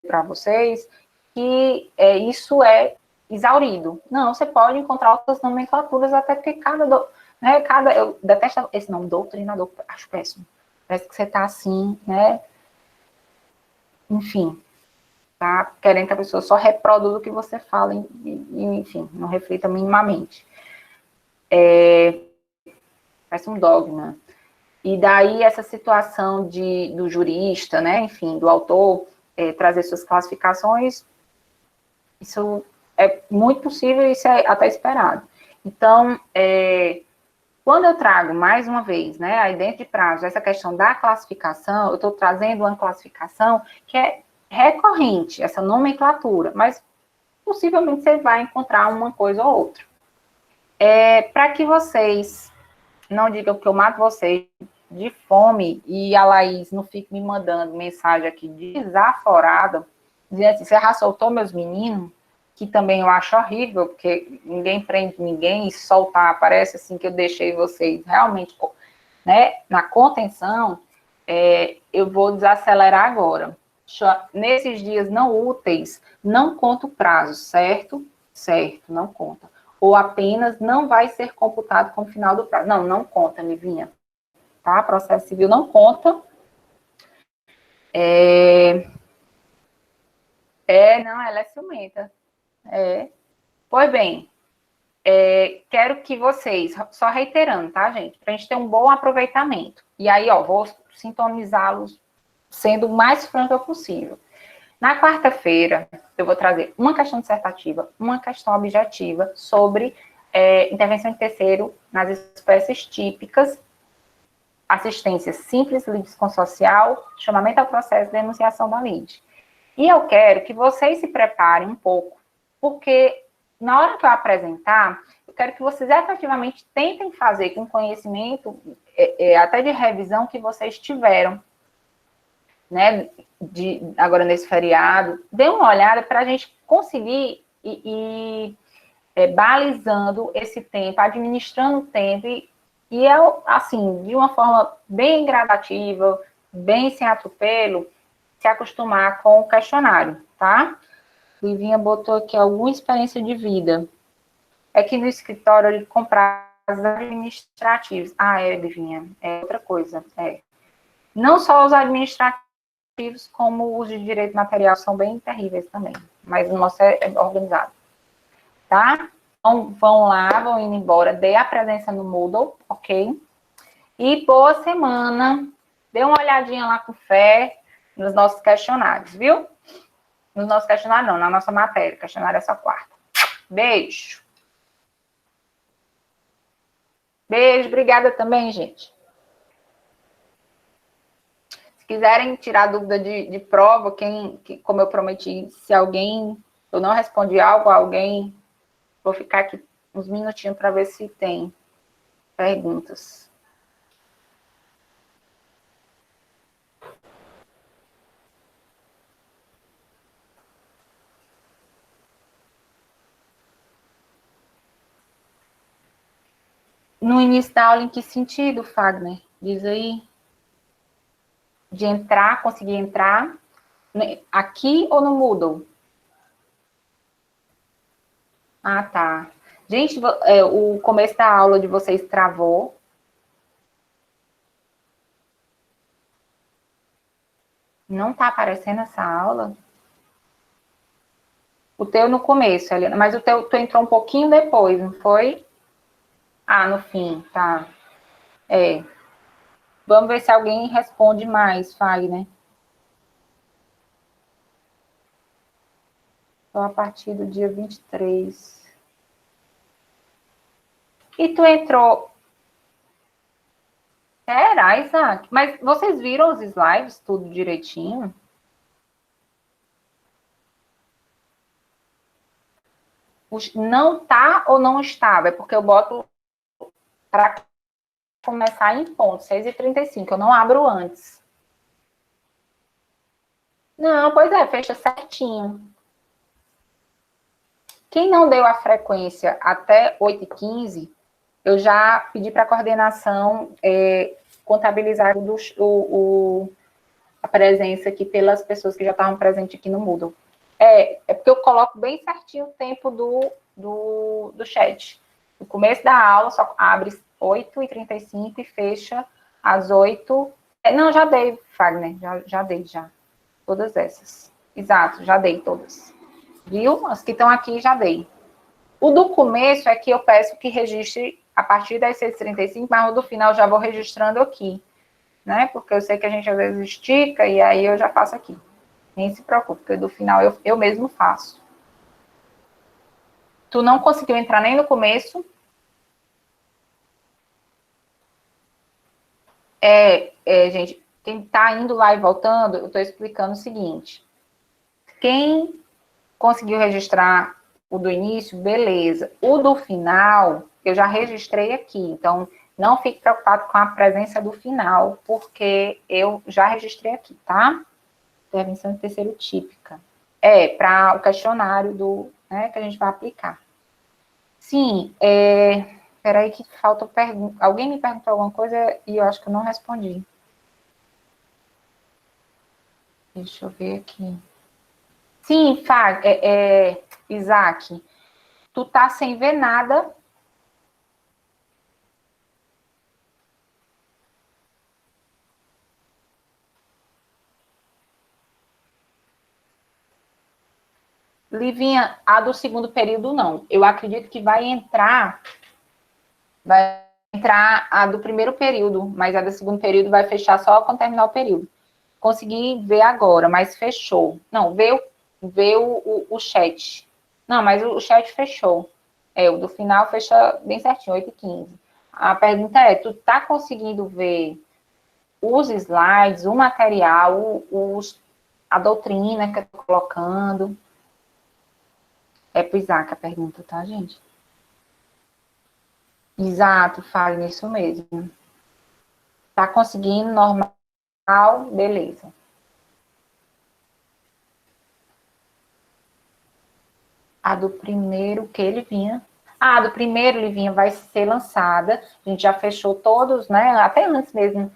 para vocês que isso é exaurido. Não, você pode encontrar outras nomenclaturas, até porque eu detesto esse nome, doutrinador, acho péssimo. Parece que você está assim, né? Enfim, tá querendo que a pessoa só reproduza o que você fala, enfim, não reflita minimamente. Parece um dogma. E daí essa situação do jurista, né? Enfim, do autor trazer suas classificações, isso é muito possível e isso é até esperado. Então, quando eu trago, mais uma vez, né, aí dentro de prazo, essa questão da classificação, eu estou trazendo uma classificação que é recorrente, essa nomenclatura, mas possivelmente você vai encontrar uma coisa ou outra. Para que vocês não digam que eu mato vocês de fome e a Laís não fique me mandando mensagem aqui desaforada, dizendo assim, você já soltou meus meninos? Que também eu acho horrível, porque ninguém prende ninguém e soltar, parece assim que eu deixei vocês realmente, né, na contenção, eu vou desacelerar agora. Nesses dias não úteis, não conta o prazo, certo? Certo, não conta. Ou apenas não vai ser computado como final do prazo. Não conta, Livinha. Tá? Processo civil não conta. Não, ela é ciumenta. Pois bem, quero que vocês, só reiterando, tá, gente? Pra gente ter um bom aproveitamento. E aí, ó, vou sintonizá-los sendo o mais franca possível. Na quarta-feira, eu vou trazer uma questão dissertativa, uma questão objetiva sobre intervenção de terceiro nas espécies típicas, assistência simples, litisconsorcial, chamamento ao processo de denunciação da lide. E eu quero que vocês se preparem um pouco, porque na hora que eu apresentar, eu quero que vocês efetivamente tentem fazer com conhecimento, até de revisão que vocês tiveram, né, agora nesse feriado, dê uma olhada para a gente conseguir ir balizando esse tempo, administrando o tempo, e assim, de uma forma bem gradativa, bem sem atropelo, se acostumar com o questionário, tá? Livinha botou aqui alguma experiência de vida. É que no escritório ele compra administrativos. Livinha, é outra coisa. Não só os administrativos, como os de direito material são bem terríveis também, mas o nosso é organizado, tá? Então, vão lá, vão indo embora, dê a presença no Moodle, ok? E boa semana, dê uma olhadinha lá com fé nos nossos questionários, viu? Nos nossos questionários não, na nossa matéria, questionário é só quarta. Beijo. Beijo, obrigada também, gente. Quiserem tirar dúvida de prova, como eu prometi, se alguém, eu não respondi algo a alguém, vou ficar aqui uns minutinhos para ver se tem perguntas. No início da aula, em que sentido, Fagner? Diz aí. De entrar, conseguir entrar aqui ou no Moodle? Ah, tá. Gente, o começo da aula de vocês travou. Não tá aparecendo essa aula? O teu no começo, Helena, mas o teu tu entrou um pouquinho depois, não foi? No fim, tá. Vamos ver se alguém responde mais, Fagner. Só a partir do dia 23. E tu entrou... Será, Isaac? Mas vocês viram os slides, tudo direitinho? Não tá ou não estava? É porque eu boto para começar em ponto, 6h35. Eu não abro antes. Não, pois fecha certinho. Quem não deu a frequência até 8h15, eu já pedi para a coordenação contabilizar a presença aqui pelas pessoas que já estavam presentes aqui no Moodle. É porque eu coloco bem certinho o tempo do chat. No começo da aula, só abre 8h35 e fecha às 8. Não, já dei, Fagner, já dei, já. Todas essas. Exato, já dei todas. Viu? As que estão aqui, já dei. O do começo é que eu peço que registre a partir das 6h35, mas o do final já vou registrando aqui, né? Porque eu sei que a gente às vezes estica e aí eu já faço aqui. Nem se preocupe, porque do final eu mesmo faço. Tu não conseguiu entrar nem no começo? Gente, quem tá indo lá e voltando, eu tô explicando o seguinte. Quem conseguiu registrar o do início, beleza. O do final, eu já registrei aqui. Então, não fique preocupado com a presença do final, porque eu já registrei aqui, tá? Intervenção de terceiro típica. Para o questionário que a gente vai aplicar. Sim, peraí que falta pergunta. Alguém me perguntou alguma coisa e eu acho que eu não respondi. Deixa eu ver aqui. Sim, Isaac, tu tá sem ver nada. Livinha, a do segundo período, não. Eu acredito que vai entrar a do primeiro período, mas a do segundo período vai fechar só quando terminar o período. Consegui ver agora, mas fechou. Não, vê o chat. Não, mas o chat fechou. O do final fecha bem certinho, 8h15. A pergunta é, tu tá conseguindo ver os slides, o material, a doutrina que eu tô colocando? É pro Isaac a pergunta, tá, gente? Exato, fale isso mesmo. Tá conseguindo, normal, beleza. A do primeiro que ele vinha. Ah, a do primeiro, Livinha, vai ser lançada. A gente já fechou todos, né? Até antes mesmo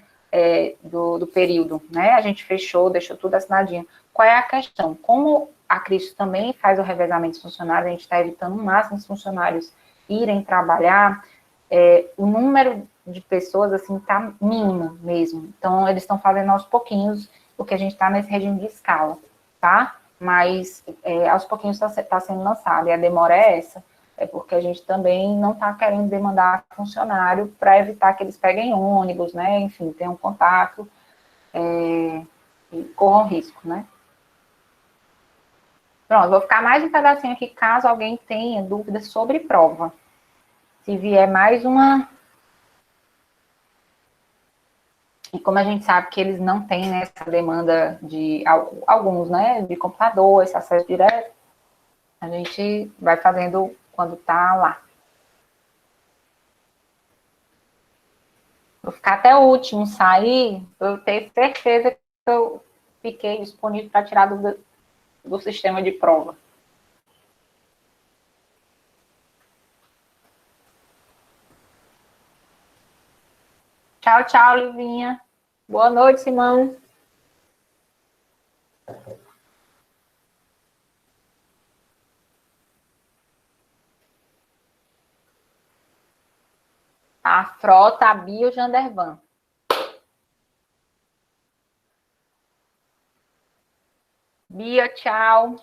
do período, né? A gente fechou, deixou tudo assinadinho. Qual é a questão? Como a Cristo também faz o revezamento dos funcionários, a gente está evitando o máximo os funcionários irem trabalhar, o número de pessoas, assim, está mínimo mesmo. Então, eles estão fazendo aos pouquinhos, porque a gente está nesse regime de escala, tá? Mas, aos pouquinhos está sendo lançado, e a demora é essa. É porque a gente também não está querendo demandar funcionário para evitar que eles peguem ônibus, né? Enfim, tenham contato e corram risco, né? Pronto, vou ficar mais um pedacinho aqui, caso alguém tenha dúvidas sobre prova. Se vier mais uma. E como a gente sabe que eles não têm, né, essa demanda de alguns, né, de computador, esse acesso direto, a gente vai fazendo quando tá lá. Vou ficar até o último sair, eu tenho certeza que eu fiquei disponível para tirar do sistema de prova. Tchau, tchau, Livinha. Boa noite, Simão. A frota, a Bia e o Jandervan. Bia, tchau.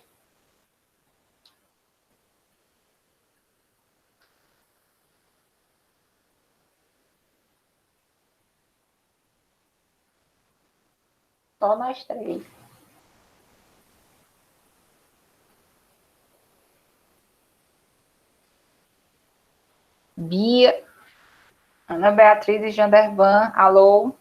Só nós três. Bia, Ana Beatriz e Jandervan, alô?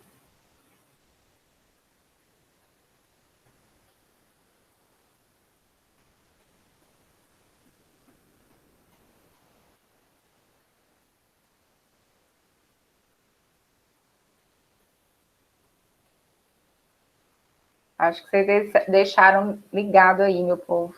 Acho que vocês deixaram ligado aí, meu povo.